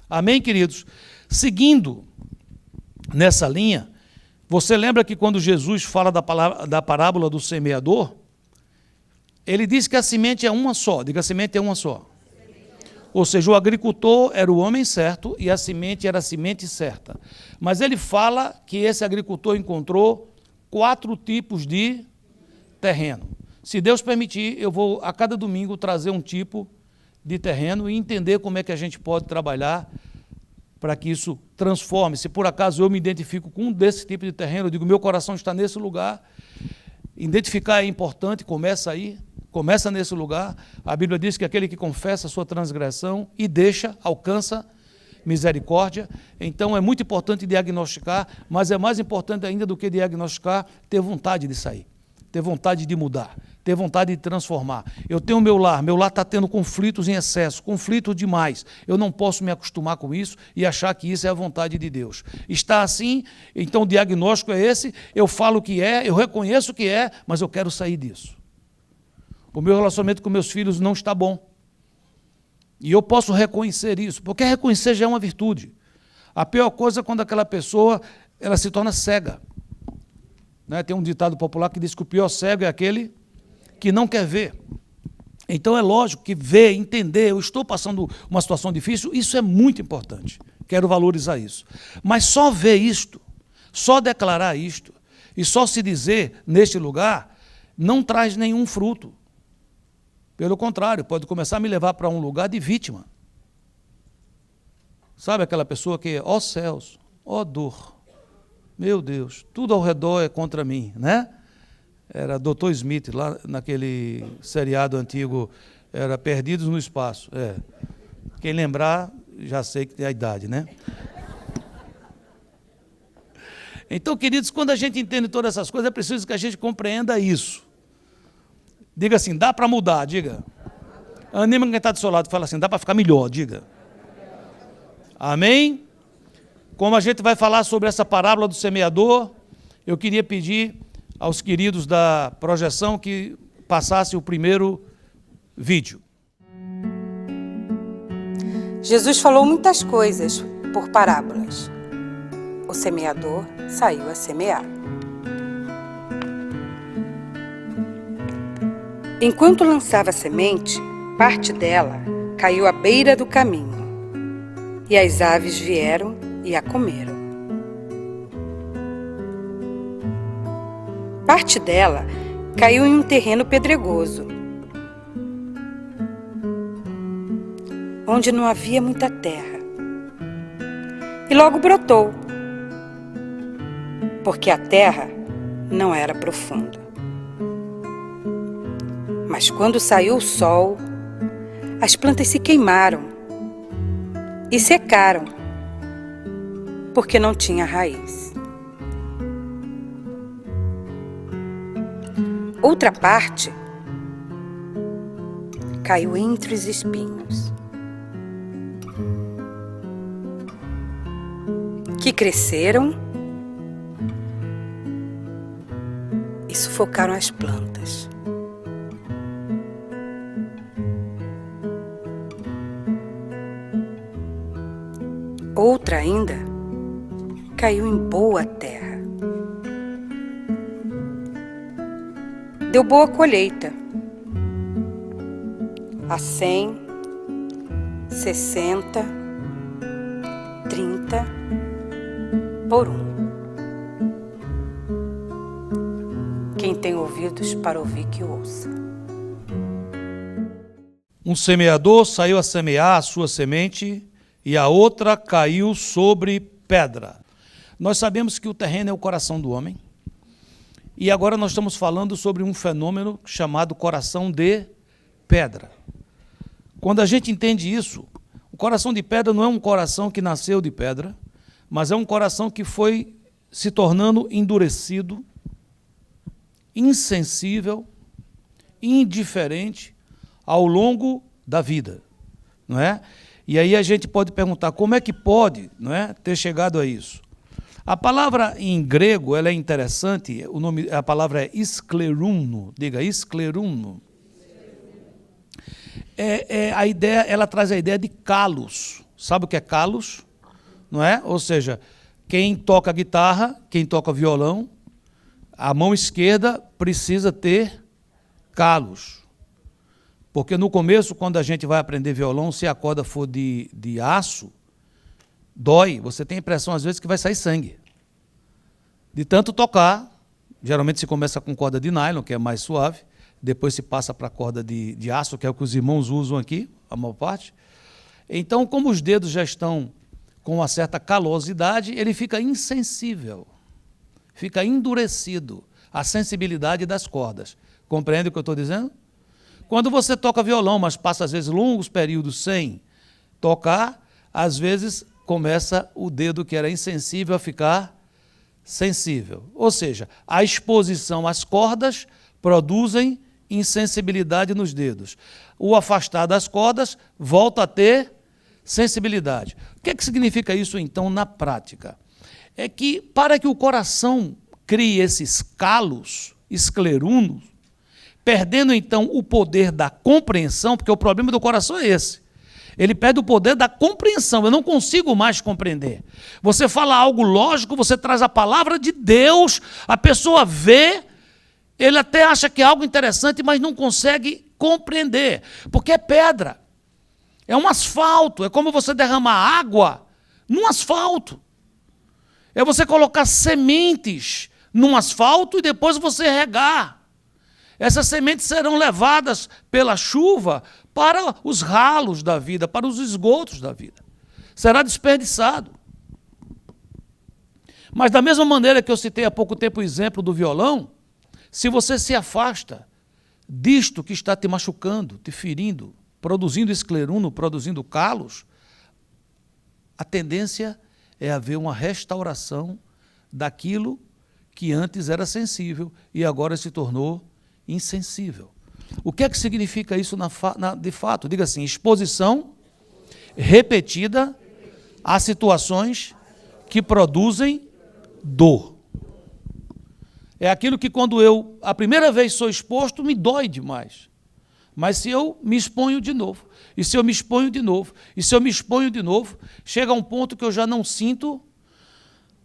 Amém, queridos? Seguindo nessa linha, você lembra que quando Jesus fala da parábola do semeador, ele diz que a semente é uma só. Diga, a semente é uma só. Ou seja, o agricultor era o homem certo e a semente era a semente certa. Mas ele fala que esse agricultor encontrou 4 tipos de terreno. Se Deus permitir, eu vou a cada domingo trazer um tipo de terreno e entender como é que a gente pode trabalhar para que isso transforme. Se por acaso eu me identifico com um desse tipo de terreno, eu digo, meu coração está nesse lugar. Identificar é importante, começa aí, começa nesse lugar. A Bíblia diz que aquele que confessa a sua transgressão e deixa, alcança misericórdia. Então é muito importante diagnosticar, mas é mais importante ainda do que diagnosticar, ter vontade de sair, ter vontade de mudar, ter vontade de transformar. Eu tenho meu lar está tendo conflitos em excesso, conflitos demais. Eu não posso me acostumar com isso e achar que isso é a vontade de Deus. Está assim, então o diagnóstico é esse, eu falo que é, eu reconheço que é, mas eu quero sair disso. O meu relacionamento com meus filhos não está bom. E eu posso reconhecer isso, porque reconhecer já é uma virtude. A pior coisa é quando aquela pessoa ela se torna cega. Né? Tem um ditado popular que diz que o pior cego é aquele que não quer ver. Então é lógico que ver, entender, eu estou passando uma situação difícil, isso é muito importante. Quero valorizar isso. Mas só ver isto, só declarar isto, e só se dizer neste lugar, não traz nenhum fruto. Pelo contrário, pode começar a me levar para um lugar de vítima. Sabe aquela pessoa que, ó céus, ó dor, meu Deus, tudo ao redor é contra mim, né? Era Dr. Smith, lá naquele seriado antigo, era Perdidos no Espaço. Quem lembrar, já sei que tem a idade, né? Então, queridos, quando a gente entende todas essas coisas, é preciso que a gente compreenda isso. Diga assim, dá para mudar, diga. Anima quem está do seu lado, fala assim, dá para ficar melhor, diga. Amém? Como a gente vai falar sobre essa parábola do semeador, eu queria pedir aos queridos da projeção que passassem o primeiro vídeo. Jesus falou muitas coisas por parábolas. O semeador saiu a semear. Enquanto lançava a semente, parte dela caiu à beira do caminho, e as aves vieram e a comeram. Parte dela caiu em um terreno pedregoso, onde não havia muita terra, e logo brotou, porque a terra não era profunda. Mas quando saiu o sol, as plantas se queimaram e secaram, porque não tinha raiz. Outra parte caiu entre os espinhos, que cresceram e sufocaram as plantas. Outra ainda caiu em boa terra. Deu boa colheita, a 100, 60, 30 por 1. Quem tem ouvidos para ouvir, que ouça. Um semeador saiu a semear a sua semente e a outra caiu sobre pedra. Nós sabemos que o terreno é o coração do homem. E agora nós estamos falando sobre um fenômeno chamado coração de pedra. Quando a gente entende isso, o coração de pedra não é um coração que nasceu de pedra, mas é um coração que foi se tornando endurecido, insensível, indiferente ao longo da vida, não é? E aí a gente pode perguntar, como é que pode, não é, ter chegado a isso? A palavra em grego, ela é interessante, a palavra é skleruno, diga, skleruno. A ideia, ela traz a ideia de calos, Sabe o que é calos? Não é? Ou seja, quem toca guitarra, quem toca violão, a mão esquerda precisa ter calos. Porque no começo, quando a gente vai aprender violão, se a corda for de aço, dói. Você tem a impressão, às vezes, que vai sair sangue. De tanto tocar, geralmente se começa com corda de nylon, que é mais suave, depois se passa para a corda de aço, que é o que os irmãos usam aqui, a maior parte. Então, como os dedos já estão com uma certa calosidade, ele fica insensível, fica endurecido a sensibilidade das cordas. Compreende o que eu estou dizendo? Quando você toca violão, mas passa às vezes longos períodos sem tocar, às vezes começa o dedo que era insensível a ficar sensível. Ou seja, a exposição às cordas produzem insensibilidade nos dedos. O afastar das cordas volta a ter sensibilidade. O que é que significa isso, então, na prática? É que, para que o coração crie esses calos esclerunos, perdendo, então, o poder da compreensão, porque o problema do coração é esse. Ele perde o poder da compreensão. Eu não consigo mais compreender. Você fala algo lógico, você traz a palavra de Deus, a pessoa vê, ele até acha que é algo interessante, mas não consegue compreender, porque é pedra. É um asfalto, é como você derramar água num asfalto. É você colocar sementes num asfalto e depois você regar. Essas sementes serão levadas pela chuva para os ralos da vida, para os esgotos da vida. Será desperdiçado. Mas da mesma maneira que eu citei há pouco tempo o exemplo do violão, se você se afasta disto que está te machucando, te ferindo, produzindo escleruno, produzindo calos, a tendência é haver uma restauração daquilo que antes era sensível e agora se tornou insensível. O que é que significa isso de fato? Diga assim: exposição repetida a situações que produzem dor. É aquilo que quando eu, a primeira vez sou exposto, me dói demais. Mas se eu me exponho de novo, e se eu me exponho de novo, e se eu me exponho de novo, chega a um ponto que eu já não sinto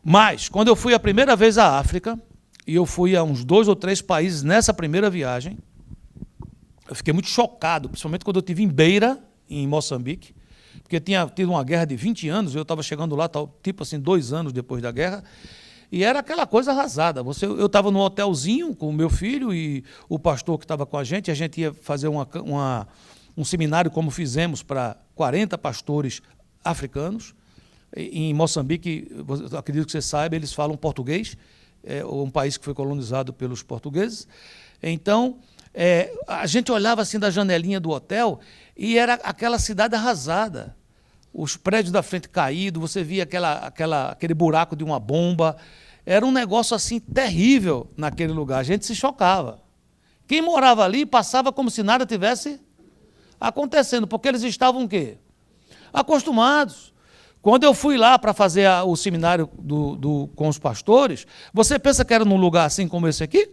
mais. Quando eu fui a primeira vez à África, e eu fui a uns 2 ou 3 países nessa primeira viagem, eu fiquei muito chocado, principalmente quando eu estive em Beira, em Moçambique, porque tinha tido uma guerra de 20 anos, eu estava chegando lá, tipo assim, 2 anos depois da guerra, e era aquela coisa arrasada. Eu estava num hotelzinho com o meu filho e o pastor que estava com a gente ia fazer um seminário, como fizemos, para 40 pastores africanos. Em Moçambique, eu acredito que você saiba, eles falam português, é um país que foi colonizado pelos portugueses. Então, a gente olhava assim da janelinha do hotel e era aquela cidade arrasada. Os prédios da frente caídos, você via aquele buraco de uma bomba. Era um negócio assim terrível naquele lugar. A gente se chocava. Quem morava ali passava como se nada tivesse acontecendo, porque eles estavam o quê? Acostumados. Quando eu fui lá para fazer o seminário com os pastores, você pensa que era num lugar assim como esse aqui?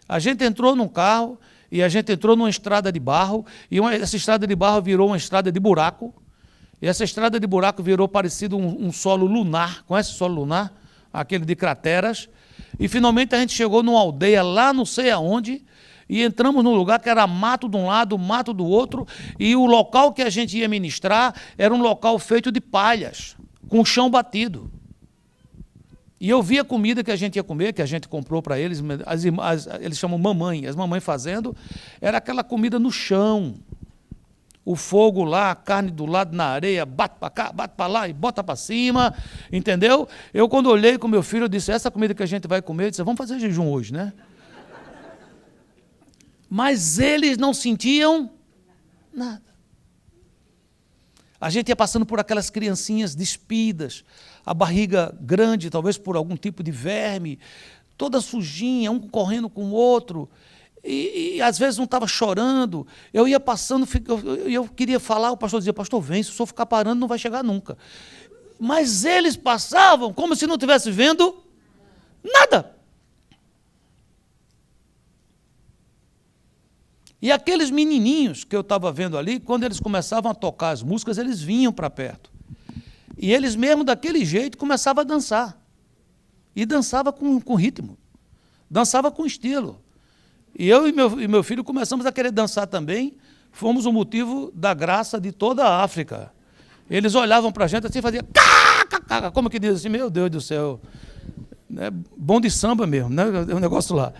A gente entrou num carro e a gente entrou numa estrada de barro, e essa estrada de barro virou uma estrada de buraco, e essa estrada de buraco virou parecido um solo lunar. Conhece o solo lunar? Aquele de crateras. E finalmente a gente chegou numa aldeia lá não sei aonde, e entramos num lugar que era mato de um lado, mato do outro, e o local que a gente ia ministrar era um local feito de palhas, com chão batido. E eu vi a comida que a gente ia comer, que a gente comprou para eles, eles chamam mamãe, as mamães fazendo, era aquela comida no chão. O fogo lá, a carne do lado na areia, bate para cá, bate para lá e bota para cima, entendeu? Eu, quando olhei com meu filho, eu disse: essa comida que a gente vai comer, eu disse: vamos fazer jejum hoje, né? Mas eles não sentiam nada. A gente ia passando por aquelas criancinhas despidas, a barriga grande, talvez por algum tipo de verme, toda sujinha, um correndo com o outro, e às vezes não estava chorando. Eu ia passando, eu queria falar, o pastor dizia: pastor, vem, se o senhor ficar parando não vai chegar nunca. Mas eles passavam como se não estivesse vendo nada. E aqueles menininhos que eu estava vendo ali, quando eles começavam a tocar as músicas, eles vinham para perto. E eles mesmo, daquele jeito, começavam a dançar. E dançava com ritmo. Dançava com estilo. E eu e meu filho começamos a querer dançar também. Fomos o motivo da graça de toda a África. Eles olhavam para a gente assim e faziam... Como que diz assim? Meu Deus do céu. É bom de samba mesmo, né? É um negócio lá.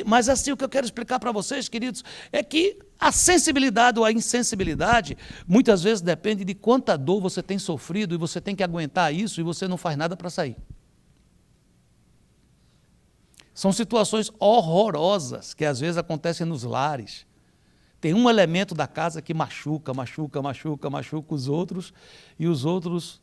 Mas assim, o que eu quero explicar para vocês, queridos, é que a sensibilidade ou a insensibilidade muitas vezes depende de quanta dor você tem sofrido e você tem que aguentar isso e você não faz nada para sair. São situações horrorosas que às vezes acontecem nos lares. Tem um elemento da casa que machuca os outros, e os outros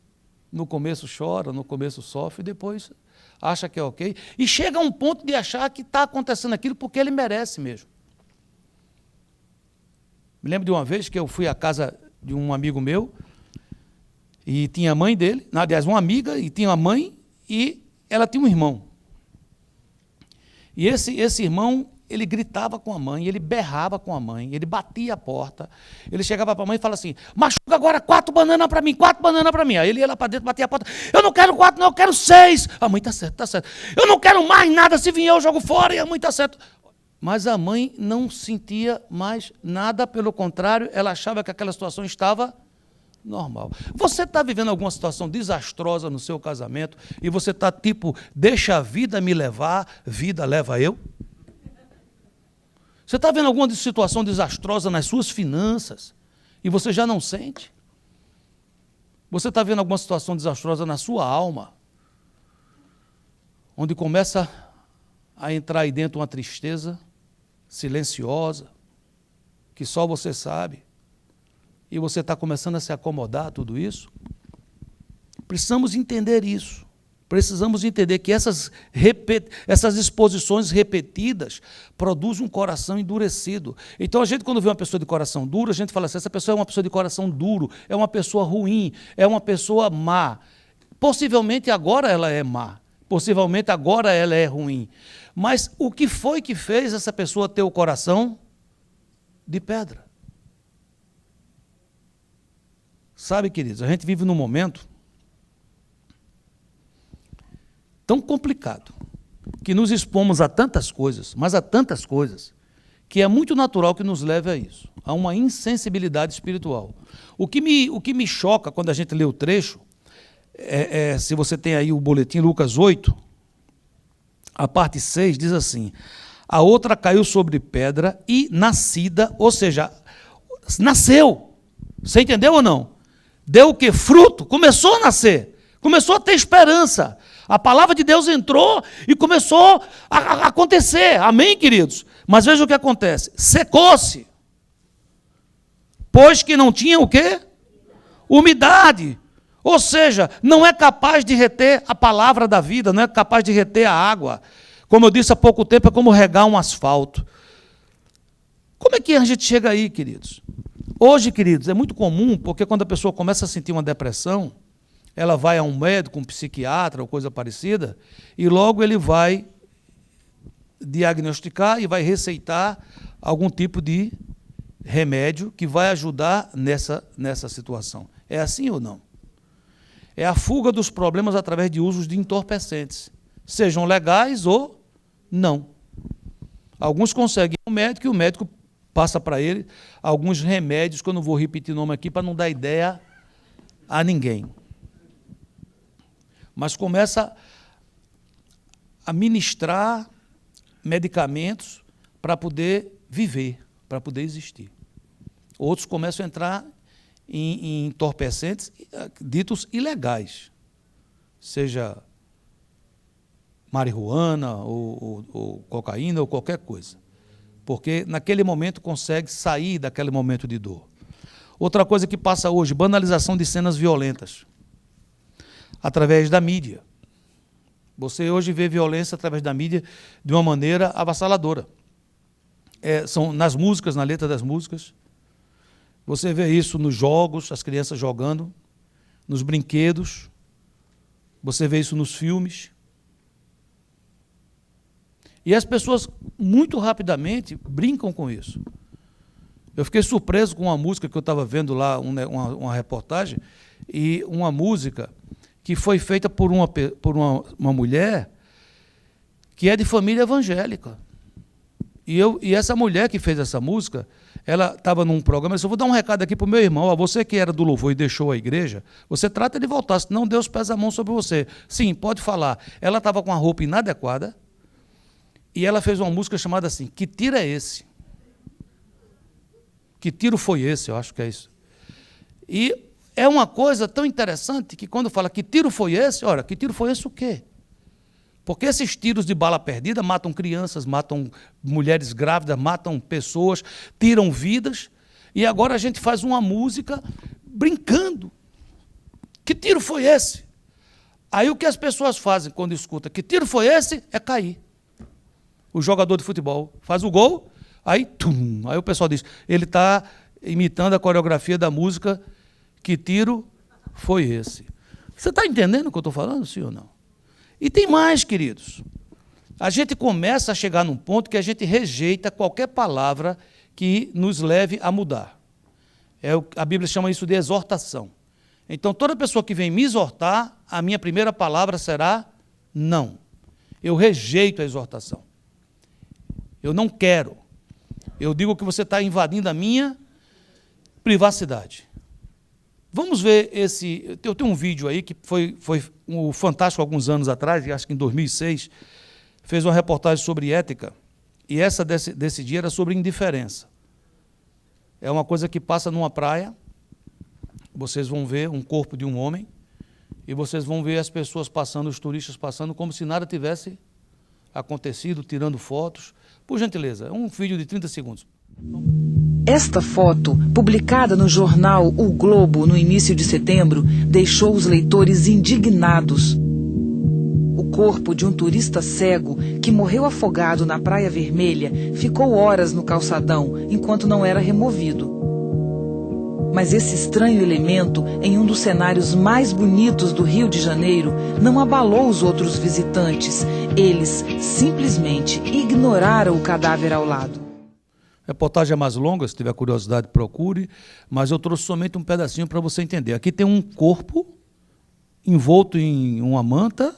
no começo choram, no começo sofrem, e depois acha que é ok, e chega a um ponto de achar que está acontecendo aquilo porque ele merece mesmo. Me lembro de uma vez que eu fui à casa de um amigo meu, e tinha a mãe dele, aliás, uma amiga, e tinha a mãe, e ela tinha um irmão. E esse irmão, ele gritava com a mãe, ele berrava com a mãe, ele batia a porta, ele chegava para a mãe e falava assim, machuca agora 4 bananas para mim, 4 bananas para mim. Aí ele ia lá para dentro, batia a porta, eu não quero 4 não, eu quero 6. A mãe, tá certo. Eu não quero mais nada, se vier eu jogo fora, e a mãe, tá certo. Mas a mãe não sentia mais nada, pelo contrário, ela achava que aquela situação estava normal. Você está vivendo alguma situação desastrosa no seu casamento, e você está tipo, deixa a vida me levar, vida leva eu? Você está vendo alguma situação desastrosa nas suas finanças e você já não sente? Você está vendo alguma situação desastrosa na sua alma, onde começa a entrar aí dentro uma tristeza silenciosa, que só você sabe, e você está começando a se acomodar a tudo isso? Precisamos entender isso. Precisamos entender que essas exposições repetidas produzem um coração endurecido. Então, a gente, quando vê uma pessoa de coração duro, a gente fala assim, essa pessoa é uma pessoa de coração duro, é uma pessoa ruim, é uma pessoa má. Possivelmente agora ela é má, possivelmente agora ela é ruim. Mas o que foi que fez essa pessoa ter o coração de pedra? Sabe, queridos, a gente vive num momento tão complicado, que nos expomos a tantas coisas, mas a tantas coisas, que é muito natural que nos leve a isso, a uma insensibilidade espiritual. O que me choca quando a gente lê o trecho, se você tem aí o boletim Lucas 8, a parte 6 diz assim, a outra caiu sobre pedra e nascida, ou seja, nasceu. Você entendeu ou não? Deu o quê? Fruto, começou a nascer, começou a ter esperança. A palavra de Deus entrou e começou a acontecer. Amém, queridos? Mas veja o que acontece. Secou-se. Pois que não tinha o quê? Umidade. Ou seja, não é capaz de reter a palavra da vida, não é capaz de reter a água. Como eu disse há pouco tempo, é como regar um asfalto. Como é que a gente chega aí, queridos? Hoje, queridos, é muito comum, porque quando a pessoa começa a sentir uma depressão, ela vai a um médico, um psiquiatra ou coisa parecida, e logo ele vai diagnosticar e vai receitar algum tipo de remédio que vai ajudar nessa situação. É assim ou não? É a fuga dos problemas através de usos de entorpecentes, sejam legais ou não. Alguns conseguem um médico e o médico passa para ele alguns remédios, que eu não vou repetir o nome aqui para não dar ideia a ninguém. Mas começa a ministrar medicamentos para poder viver, para poder existir. Outros começam a entrar em entorpecentes ditos ilegais, seja marihuana ou cocaína ou qualquer coisa, porque naquele momento consegue sair daquele momento de dor. Outra coisa que passa hoje, banalização de cenas violentas, através da mídia. Você hoje vê violência através da mídia de uma maneira avassaladora. São nas músicas, na letra das músicas. Você vê isso nos jogos, as crianças jogando, nos brinquedos. Você vê isso nos filmes. E as pessoas, muito rapidamente, brincam com isso. Eu fiquei surpreso com uma música que eu estava vendo lá, uma reportagem, e uma música que foi feita por uma mulher que é de família evangélica. E essa mulher que fez essa música, ela estava num programa, eu vou dar um recado aqui para o meu irmão, ó, você que era do louvor e deixou a igreja, você trata de voltar, senão Deus pesa a mão sobre você. Sim, pode falar. Ela estava com a roupa inadequada e ela fez uma música chamada assim, Que Tiro é Esse? Que tiro foi esse? Eu acho que é isso. E é uma coisa tão interessante que quando fala que tiro foi esse, olha, que tiro foi esse o quê? Porque esses tiros de bala perdida matam crianças, matam mulheres grávidas, matam pessoas, tiram vidas, e agora a gente faz uma música brincando. Que tiro foi esse? Aí o que as pessoas fazem quando escutam que tiro foi esse é cair. O jogador de futebol faz o gol, aí o pessoal diz, ele está imitando a coreografia da música Que Tiro Foi Esse? Você está entendendo o que eu estou falando, sim ou não? E tem mais, queridos. A gente começa a chegar num ponto que a gente rejeita qualquer palavra que nos leve a mudar. A Bíblia chama isso de exortação. Então, toda pessoa que vem me exortar, a minha primeira palavra será não. Eu rejeito a exortação. Eu não quero. Eu digo que você está invadindo a minha privacidade. Vamos ver esse... Eu tenho um vídeo aí que foi o Fantástico alguns anos atrás, acho que em 2006, fez uma reportagem sobre ética, e essa desse dia era sobre indiferença. É uma coisa que passa numa praia, vocês vão ver um corpo de um homem, e vocês vão ver as pessoas passando, os turistas passando, como se nada tivesse acontecido, tirando fotos. Por gentileza, é um vídeo de 30 segundos. Esta foto, publicada no jornal O Globo no início de setembro, deixou os leitores indignados. O corpo de um turista cego que morreu afogado na Praia Vermelha ficou horas no calçadão enquanto não era removido. Mas esse estranho elemento, em um dos cenários mais bonitos do Rio de Janeiro, não abalou os outros visitantes. Eles simplesmente ignoraram o cadáver ao lado. A reportagem é mais longa, se tiver curiosidade, procure, mas eu trouxe somente um pedacinho para você entender. Aqui tem um corpo envolto em uma manta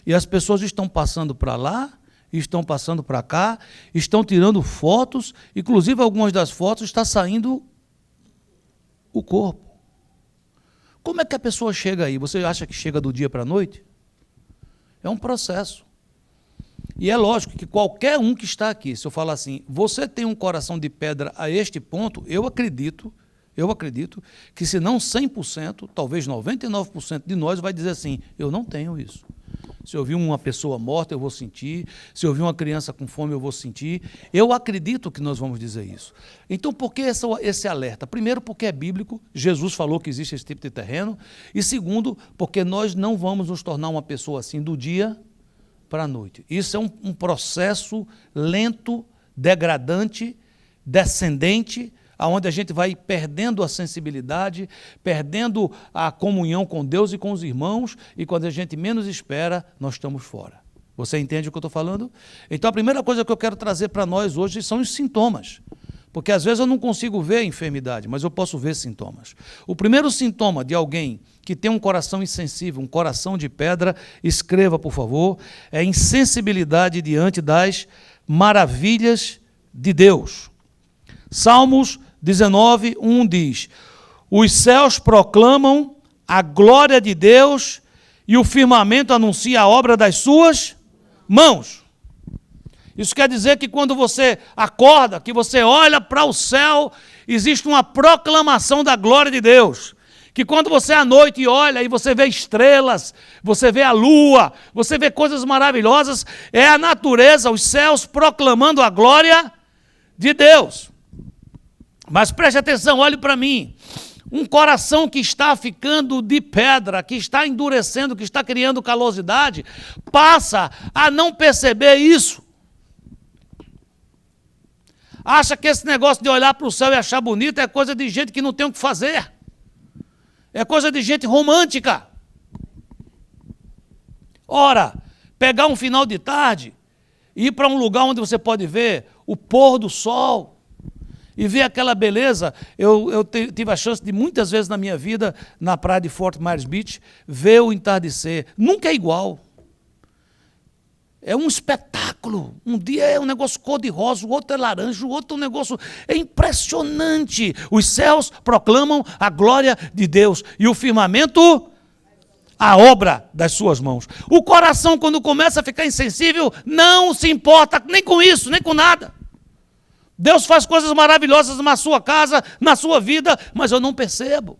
e as pessoas estão passando para lá, estão passando para cá, estão tirando fotos, inclusive algumas das fotos está saindo o corpo. Como é que a pessoa chega aí? Você acha que chega do dia para a noite? É um processo. E é lógico que qualquer um que está aqui, se eu falar assim, você tem um coração de pedra a este ponto, eu acredito que se não 100%, talvez 99% de nós vai dizer assim, eu não tenho isso. Se eu vi uma pessoa morta, eu vou sentir. Se eu vi uma criança com fome, eu vou sentir. Eu acredito que nós vamos dizer isso. Então, por que esse alerta? Primeiro, porque é bíblico, Jesus falou que existe esse tipo de terreno. E segundo, porque nós não vamos nos tornar uma pessoa assim do dia para a noite. Isso é um processo lento, degradante, descendente, onde a gente vai perdendo a sensibilidade, perdendo a comunhão com Deus e com os irmãos, e quando a gente menos espera, nós estamos fora. Você entende o que eu estou falando? Então, a primeira coisa que eu quero trazer para nós hoje são os sintomas. Porque às vezes eu não consigo ver a enfermidade, mas eu posso ver sintomas. O primeiro sintoma de alguém que tem um coração insensível, um coração de pedra, escreva, por favor, é insensibilidade diante das maravilhas de Deus. Salmos 19, 1 diz, os céus proclamam a glória de Deus e o firmamento anuncia a obra das suas mãos. Isso quer dizer que quando você acorda, que você olha para o céu, existe uma proclamação da glória de Deus. Que quando você à noite olha e você vê estrelas, você vê a lua, você vê coisas maravilhosas, é a natureza, os céus proclamando a glória de Deus. Mas preste atenção, olhe para mim. Um coração que está ficando de pedra, que está endurecendo, que está criando calosidade, passa a não perceber isso. Acha que esse negócio de olhar para o céu e achar bonito é coisa de gente que não tem o que fazer. É coisa de gente romântica. Ora, pegar um final de tarde e ir para um lugar onde você pode ver o pôr do sol. e ver aquela beleza. Eu tive a chance de, muitas vezes na minha vida, na praia de Fort Myers Beach, ver o entardecer. Nunca é igual. É um espetáculo. Um dia é um negócio cor-de-rosa, o outro é laranja, o outro é um negócio... É impressionante. Os céus proclamam a glória de Deus. E o firmamento, a obra das suas mãos. O coração, quando começa a ficar insensível, não se importa nem com isso, nem com nada. Deus faz coisas maravilhosas na sua casa, na sua vida, mas eu não percebo.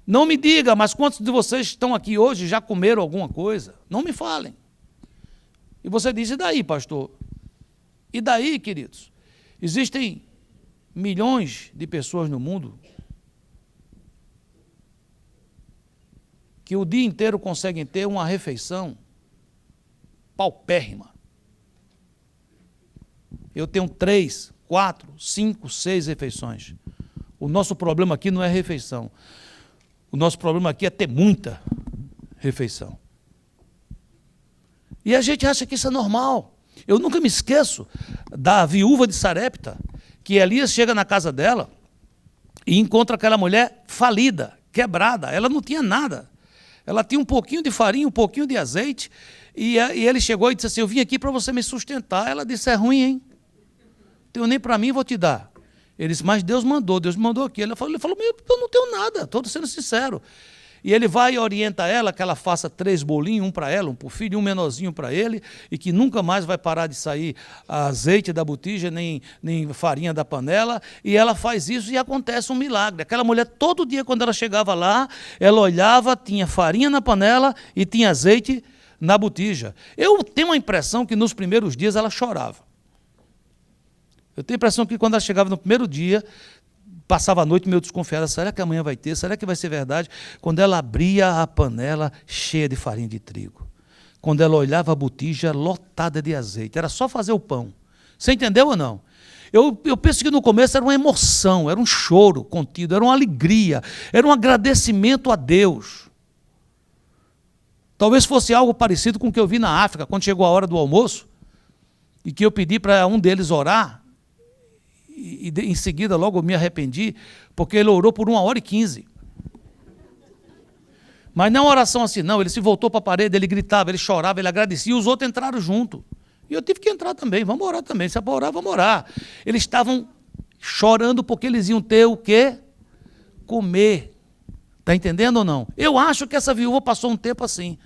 Não me diga, mas quantos de vocês estão aqui hoje já comeram alguma coisa? Não me falem. E você diz, e daí, pastor? E daí, queridos? Existem milhões de pessoas no mundo que o dia inteiro conseguem ter uma refeição paupérrima. Eu tenho 3, 4, 5, 6 refeições. O nosso problema aqui não é refeição. O nosso problema aqui é ter muita refeição. E a gente acha que isso é normal. Eu nunca me esqueço da viúva de Sarepta, que Elias chega na casa dela e encontra aquela mulher falida, quebrada. Ela não tinha nada. Ela tinha um pouquinho de farinha, um pouquinho de azeite, e ele chegou e disse assim, eu vim aqui para você me sustentar. Ela disse, é ruim, hein? Não tenho nem para mim, vou te dar. Ele disse, mas Deus me mandou aqui. Ele falou, eu não tenho nada, estou sendo sincero. E ele vai e orienta ela que ela faça 3 bolinhos, um para ela, um para o filho e um menorzinho para ele, e que nunca mais vai parar de sair azeite da botija, nem farinha da panela, e ela faz isso e acontece um milagre. Aquela mulher, todo dia, quando ela chegava lá, ela olhava, tinha farinha na panela e tinha azeite na botija. Eu tenho a impressão que nos primeiros dias ela chorava. Eu tenho a impressão que quando ela chegava no primeiro dia, passava a noite meio desconfiada, será que amanhã vai ter? Será que vai ser verdade? Quando ela abria a panela cheia de farinha de trigo, quando ela olhava a botija lotada de azeite, era só fazer o pão. Você entendeu ou não? Eu penso que no começo era uma emoção, era um choro contido, era uma alegria, era um agradecimento a Deus. Talvez fosse algo parecido com o que eu vi na África, quando chegou a hora do almoço, e que eu pedi para um deles orar, e em seguida logo me arrependi, porque ele orou por 1h15. Mas não é uma oração assim, não. Ele se voltou para a parede, ele gritava, ele chorava, ele agradecia, e os outros entraram junto. E eu tive que entrar também, vamos orar também. Se é para orar, vamos orar. Eles estavam chorando porque eles iam ter o quê? Comer. Está entendendo ou não? Eu acho que essa viúva passou um tempo assim.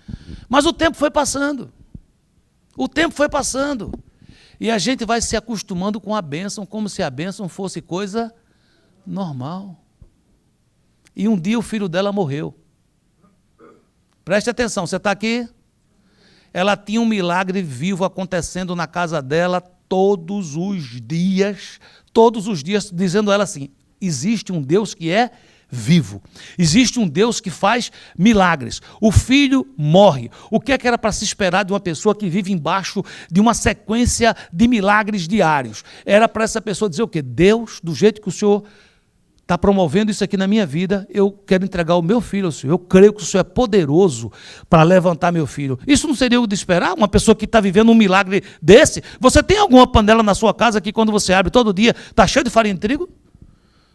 Mas o tempo foi passando. O tempo foi passando. E a gente vai se acostumando com a bênção, como se a bênção fosse coisa normal. E um dia o filho dela morreu. Preste atenção, você está aqui? Ela tinha um milagre vivo acontecendo na casa dela todos os dias, dizendo a ela assim, existe um Deus que é vivo. Existe um Deus que faz milagres. O filho morre. O que é que era para se esperar de uma pessoa que vive embaixo de uma sequência de milagres diários? Era para essa pessoa dizer o quê? Deus, do jeito que o Senhor está promovendo isso aqui na minha vida, eu quero entregar o meu filho ao Senhor. Eu creio que o Senhor é poderoso para levantar meu filho. Isso não seria o de esperar? Uma pessoa que está vivendo um milagre desse? Você tem alguma panela na sua casa que quando você abre todo dia está cheio de farinha de trigo?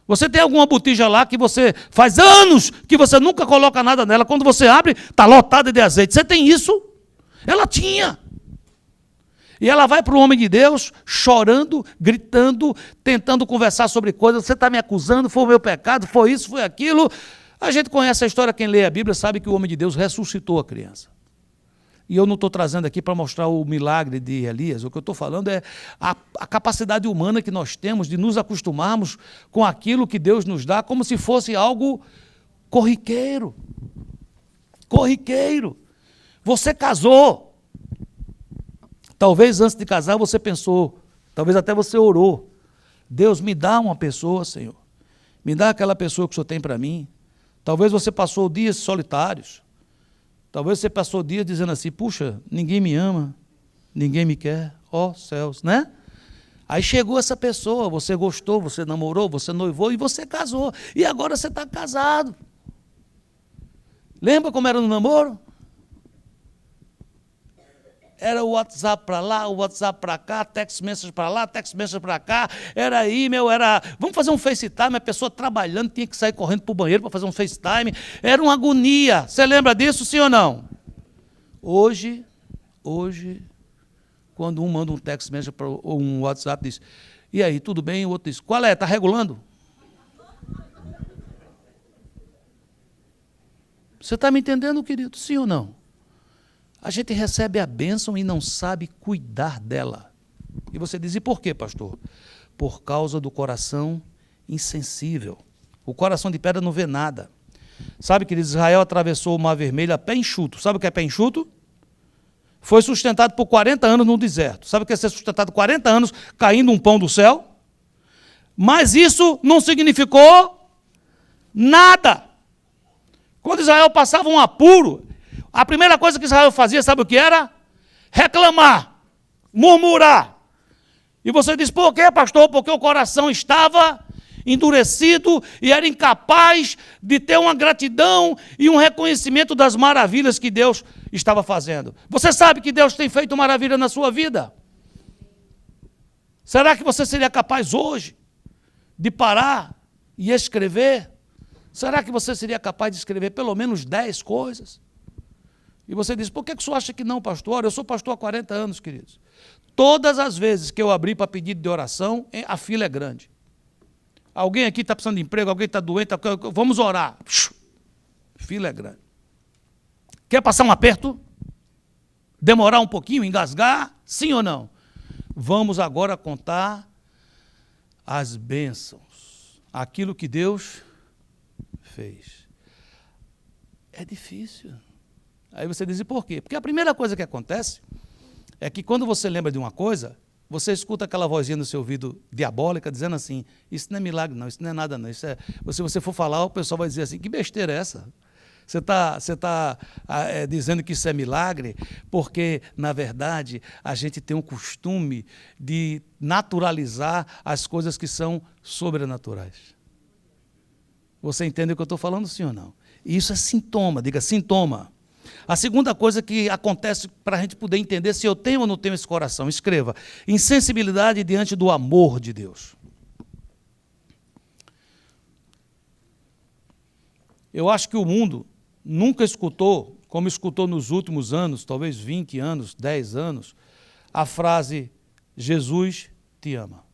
Você tem alguma botija lá que você faz anos que você nunca coloca nada nela. Quando você abre, está lotada de azeite. Você tem isso? Ela tinha. E ela vai para o homem de Deus, chorando, gritando, tentando conversar sobre coisas. Você está me acusando, foi o meu pecado, foi isso, foi aquilo. A gente conhece a história, quem lê a Bíblia sabe que o homem de Deus ressuscitou a criança. E eu não estou trazendo aqui para mostrar o milagre de Elias, o que eu estou falando é a capacidade humana que nós temos de nos acostumarmos com aquilo que Deus nos dá, como se fosse algo corriqueiro. Corriqueiro. Você casou. Talvez antes de casar você pensou, talvez até você orou. Deus, me dá uma pessoa, Senhor. Me dá aquela pessoa que o Senhor tem para mim. Talvez você passou dias solitários. Talvez você passou dias dizendo assim, puxa, ninguém me ama, ninguém me quer, ó céus, né? Aí chegou essa pessoa, você gostou, você namorou, você noivou e você casou. E agora você está casado. Lembra como era no namoro? Era o WhatsApp para lá, o WhatsApp para cá, text message para lá, text message para cá, era e-mail, era... Vamos fazer um FaceTime, a pessoa trabalhando, tinha que sair correndo para o banheiro para fazer um FaceTime. Era uma agonia. Você lembra disso, sim ou não? Hoje, quando um manda um text message ou um WhatsApp, diz, e aí, tudo bem? O outro diz, qual é? Está regulando? Você está me entendendo, querido? Sim ou não? A gente recebe a bênção e não sabe cuidar dela. E você diz, e por quê, pastor? Por causa do coração insensível. O coração de pedra não vê nada. Sabe, querido, Israel atravessou o Mar Vermelho a pé enxuto. Sabe o que é pé enxuto? Foi sustentado por 40 anos no deserto. Sabe o que é ser sustentado 40 anos caindo um pão do céu? Mas isso não significou nada. Quando Israel passava um apuro, a primeira coisa que Israel fazia, sabe o que era? Reclamar, murmurar. E você diz, por quê, pastor? Porque o coração estava endurecido e era incapaz de ter uma gratidão e um reconhecimento das maravilhas que Deus estava fazendo. Você sabe que Deus tem feito maravilha na sua vida? Será que você seria capaz hoje de parar e escrever? Será que você seria capaz de escrever pelo menos 10 coisas? E você diz, por que o senhor acha que não, pastor? Eu sou pastor há 40 anos, queridos. Todas as vezes que eu abri para pedido de oração, a fila é grande. Alguém aqui está precisando de emprego, alguém está doente, vamos orar. Fila é grande. Quer passar um aperto? Demorar um pouquinho, engasgar? Sim ou não? Vamos agora contar as bênçãos. Aquilo que Deus fez. É difícil. Aí você diz, e por quê? Porque a primeira coisa que acontece é que quando você lembra de uma coisa, você escuta aquela vozinha no seu ouvido diabólica dizendo assim, isso não é milagre não, isso não é nada não. Isso é... Se você for falar, o pessoal vai dizer assim, que besteira é essa? Você tá dizendo que isso é milagre, porque, na verdade, a gente tem um costume de naturalizar as coisas que são sobrenaturais. Você entende o que eu estou falando, sim ou não? E isso é sintoma, diga sintoma. A segunda coisa que acontece para a gente poder entender se eu tenho ou não tenho esse coração, escreva, insensibilidade diante do amor de Deus. Eu acho que o mundo nunca escutou, como escutou nos últimos anos, talvez 20 anos, 10 anos, a frase, Jesus te ama.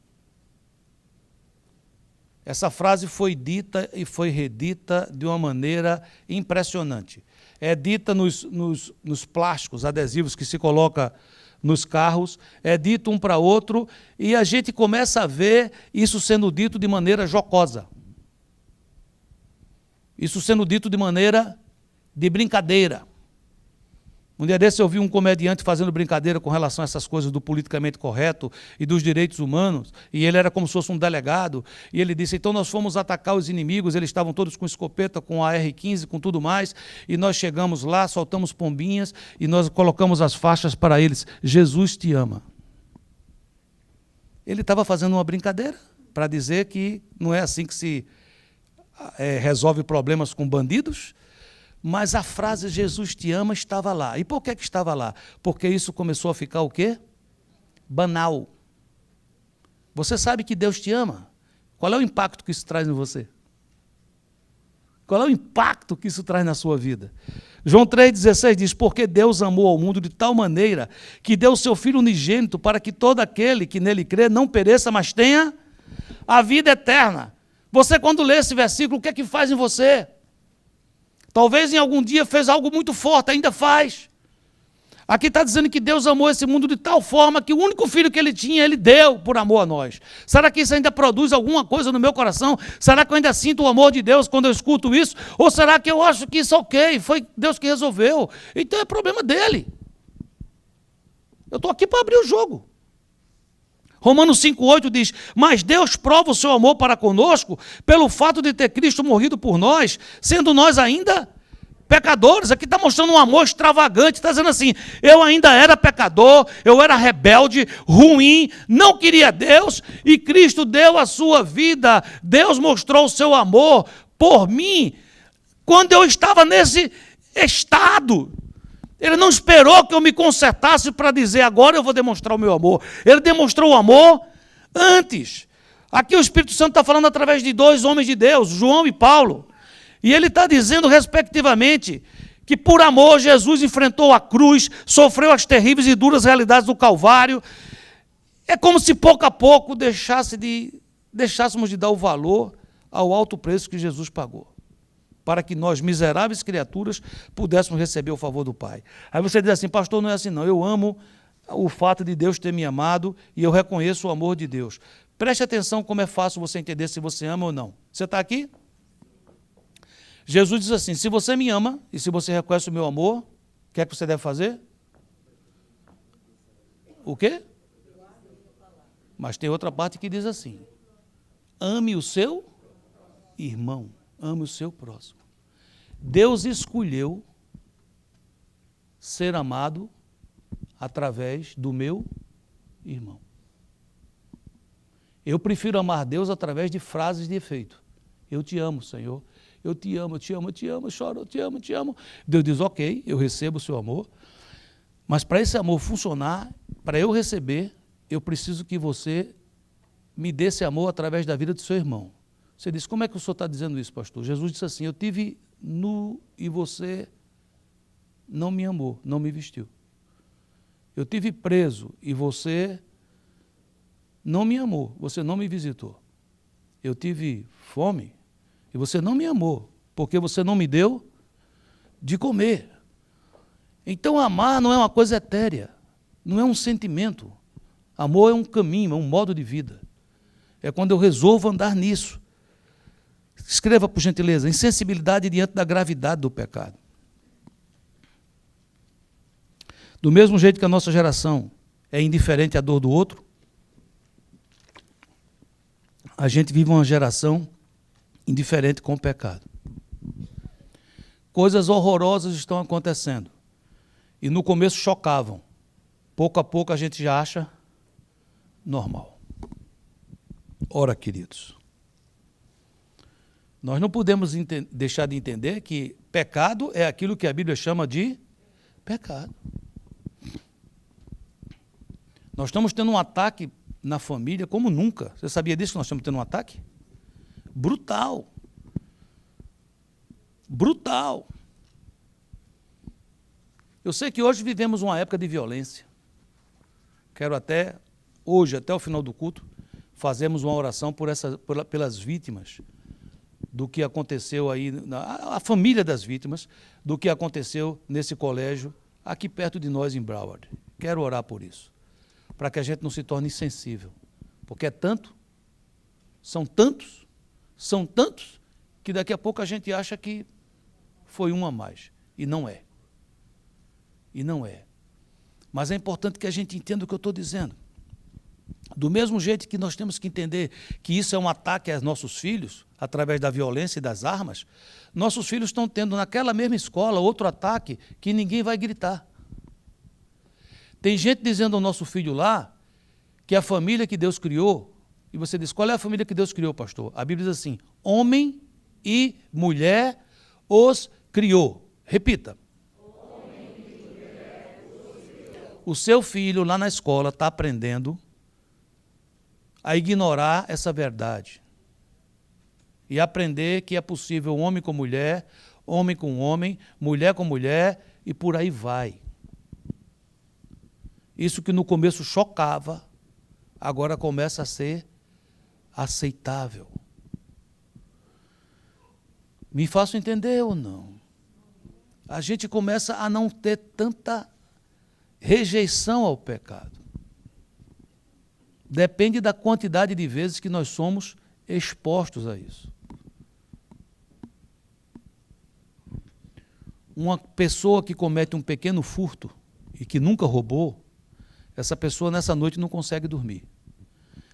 Essa frase foi dita e foi redita de uma maneira impressionante. É dita nos plásticos adesivos que se coloca nos carros, é dito um para outro, e a gente começa a ver isso sendo dito de maneira jocosa. Isso sendo dito de maneira de brincadeira. Um dia desse eu vi um comediante fazendo brincadeira com relação a essas coisas do politicamente correto e dos direitos humanos, e ele era como se fosse um delegado, e ele disse, então nós fomos atacar os inimigos, eles estavam todos com escopeta, com a AR-15, com tudo mais, e nós chegamos lá, soltamos pombinhas, e nós colocamos as faixas para eles, Jesus te ama. Ele estava fazendo uma brincadeira para dizer que não é assim que se resolve problemas com bandidos, mas a frase Jesus te ama estava lá. E por que estava lá? Porque isso começou a ficar o quê? Banal. Você sabe que Deus te ama? Qual é o impacto que isso traz em você? Qual é o impacto que isso traz na sua vida? João 3,16 diz, porque Deus amou ao mundo de tal maneira que deu o seu Filho unigênito para que todo aquele que nele crê não pereça, mas tenha a vida eterna. Você, quando lê esse versículo, o que é que faz em você? Talvez em algum dia fez algo muito forte, ainda faz. Aqui está dizendo que Deus amou esse mundo de tal forma que o único filho que ele tinha, ele deu por amor a nós. Será que isso ainda produz alguma coisa no meu coração? Será que eu ainda sinto o amor de Deus quando eu escuto isso? Ou será que eu acho que isso é ok, foi Deus que resolveu? Então é problema dele. Eu estou aqui para abrir o jogo. Romanos 5,8 diz, mas Deus prova o seu amor para conosco pelo fato de ter Cristo morrido por nós, sendo nós ainda pecadores. Aqui está mostrando um amor extravagante, está dizendo assim, eu ainda era pecador, eu era rebelde, ruim, não queria Deus, e Cristo deu a sua vida, Deus mostrou o seu amor por mim, quando eu estava nesse estado. Ele não esperou que eu me consertasse para dizer, agora eu vou demonstrar o meu amor. Ele demonstrou o amor antes. Aqui o Espírito Santo está falando através de dois homens de Deus, João e Paulo. E ele está dizendo, respectivamente, que por amor Jesus enfrentou a cruz, sofreu as terríveis e duras realidades do Calvário. É como se pouco a pouco deixássemos de dar o valor ao alto preço que Jesus pagou, para que nós, miseráveis criaturas, pudéssemos receber o favor do Pai. Aí você diz assim, pastor, não é assim não, eu amo o fato de Deus ter me amado e eu reconheço o amor de Deus. Preste atenção como é fácil você entender se você ama ou não. Você está aqui? Jesus diz assim, se você me ama e se você reconhece o meu amor, o que é que você deve fazer? O quê? Mas tem outra parte que diz assim, ame o seu irmão, ame o seu próximo. Deus escolheu ser amado através do meu irmão. Eu prefiro amar Deus através de frases de efeito. Eu te amo, Senhor. Eu te amo, eu te amo, eu te amo, eu choro, eu te amo, eu te amo. Deus diz, ok, eu recebo o seu amor, mas para esse amor funcionar, para eu receber, eu preciso que você me dê esse amor através da vida do seu irmão. Você diz, como é que o senhor está dizendo isso, pastor? Jesus disse assim, eu tive nu e você não me amou, não me vestiu. Eu tive preso e você não me amou, você não me visitou. Eu tive fome e você não me amou, porque você não me deu de comer. Então amar não é uma coisa etérea, não é um sentimento. Amor é um caminho, é um modo de vida. É quando eu resolvo andar nisso. Escreva, por gentileza, insensibilidade diante da gravidade do pecado. Do mesmo jeito que a nossa geração é indiferente à dor do outro, a gente vive uma geração indiferente com o pecado. Coisas horrorosas estão acontecendo. E no começo chocavam. Pouco a pouco a gente já acha normal. Ora, queridos, nós não podemos deixar de entender que pecado é aquilo que a Bíblia chama de pecado. Nós estamos tendo um ataque na família como nunca. Você sabia disso que nós estamos tendo um ataque? Brutal. Brutal. Eu sei que hoje vivemos uma época de violência. Quero até, hoje, até o final do culto, fazermos uma oração pelas vítimas do que aconteceu aí, a família das vítimas, do que aconteceu nesse colégio, aqui perto de nós em Broward. Quero orar por isso, para que a gente não se torne insensível. Porque é tanto, são tantos, que daqui a pouco a gente acha que foi um a mais. E não é. E não é. Mas é importante que a gente entenda o que eu estou dizendo. Do mesmo jeito que nós temos que entender que isso é um ataque aos nossos filhos, através da violência e das armas, nossos filhos estão tendo naquela mesma escola outro ataque que ninguém vai gritar. Tem gente dizendo ao nosso filho lá que a família que Deus criou, e você diz, qual é a família que Deus criou, pastor? A Bíblia diz assim, homem e mulher os criou. Repita. O seu filho lá na escola está aprendendo a ignorar essa verdade e aprender que é possível homem com mulher, homem com homem, mulher com mulher e por aí vai. Isso que no começo chocava, agora começa a ser aceitável. Me faço entender ou não? A gente começa a não ter tanta rejeição ao pecado. Depende da quantidade de vezes que nós somos expostos a isso. Uma pessoa que comete um pequeno furto e que nunca roubou, essa pessoa nessa noite não consegue dormir.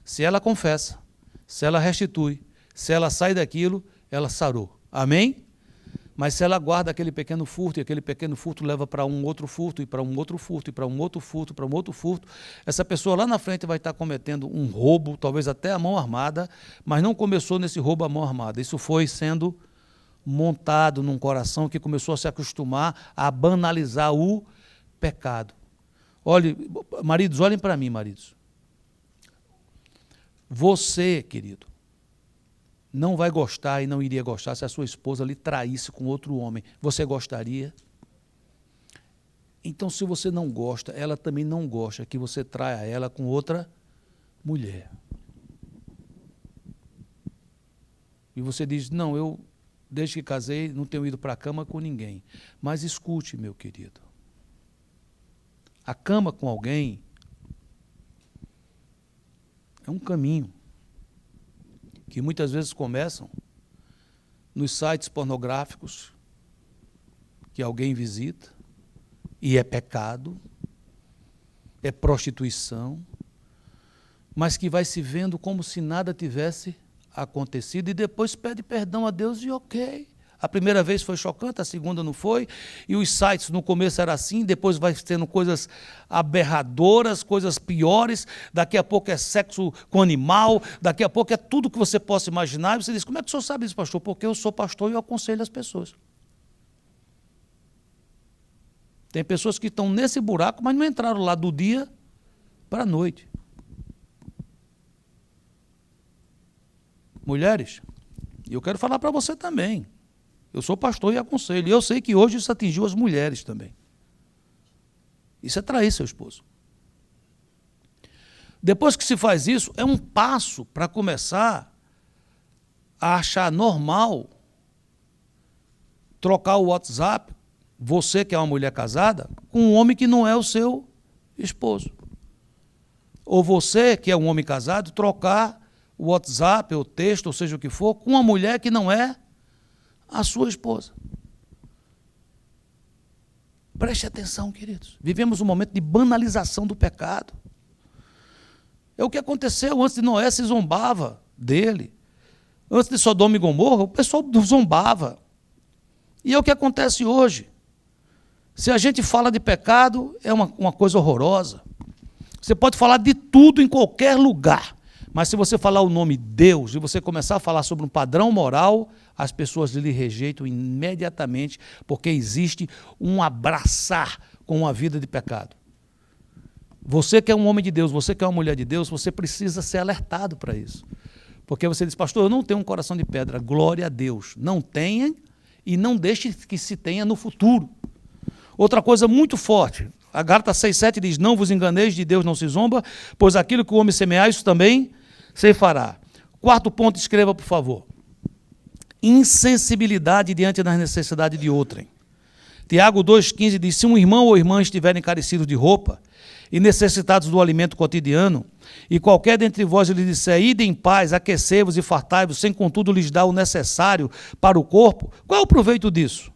Se ela confessa, se ela restitui, se ela sai daquilo, ela sarou. Amém? Mas se ela guarda aquele pequeno furto, e aquele pequeno furto leva para um outro furto, e para um outro furto, e para um outro furto, para um outro furto, essa pessoa lá na frente vai estar cometendo um roubo, talvez até a mão armada, mas não começou nesse roubo à mão armada. Isso foi sendo montado num coração que começou a se acostumar a banalizar o pecado. Olhe, maridos, olhem para mim, maridos. Você, querido, não vai gostar e não iria gostar se a sua esposa lhe traísse com outro homem. Você gostaria? Então, se você não gosta, ela também não gosta que você traia ela com outra mulher. E você diz, não, eu, desde que casei, não tenho ido para a cama com ninguém. Mas escute, meu querido. A cama com alguém é um caminho que muitas vezes começam nos sites pornográficos que alguém visita, e é pecado, é prostituição, mas que vai se vendo como se nada tivesse acontecido e depois pede perdão a Deus e ok. A primeira vez foi chocante, a segunda não foi, e os sites no começo era assim, depois vai tendo coisas aberradoras, coisas piores, daqui a pouco é sexo com animal, daqui a pouco é tudo que você possa imaginar, e você diz, como é que o senhor sabe isso, pastor? Porque eu sou pastor e eu aconselho as pessoas. Tem pessoas que estão nesse buraco, mas não entraram lá do dia para a noite. Mulheres, eu quero falar para você também. Eu sou pastor e aconselho. E eu sei que hoje isso atingiu as mulheres também. Isso é trair seu esposo. Depois que se faz isso, é um passo para começar a achar normal trocar o WhatsApp, você que é uma mulher casada, com um homem que não é o seu esposo. Ou você que é um homem casado, trocar o WhatsApp, ou texto, ou seja o que for, com uma mulher que não é a sua esposa. Preste atenção, queridos. Vivemos um momento de banalização do pecado. É o que aconteceu antes de Noé, se zombava dele. Antes de Sodoma e Gomorra, o pessoal zombava. E é o que acontece hoje. Se a gente fala de pecado, é uma coisa horrorosa. Você pode falar de tudo em qualquer lugar, mas se você falar o nome Deus e você começar a falar sobre um padrão moral, as pessoas lhe rejeitam imediatamente, porque existe um abraçar com uma vida de pecado. Você que é um homem de Deus, você que é uma mulher de Deus, você precisa ser alertado para isso. Porque você diz, pastor, eu não tenho um coração de pedra. Glória a Deus. Não tenha e não deixe que se tenha no futuro. Outra coisa muito forte, a Gálatas 6,7 diz, não vos enganeis, de Deus não se zomba, pois aquilo que o homem semear, isso também se fará. Quarto ponto, escreva, por favor. Insensibilidade diante das necessidades de outrem. Tiago 2,15 diz, se um irmão ou irmã estiverem carecidos de roupa e necessitados do alimento cotidiano, e qualquer dentre vós lhe disser, ide em paz, aquecei-vos e fartai-vos, sem contudo lhes dar o necessário para o corpo, qual é o proveito disso?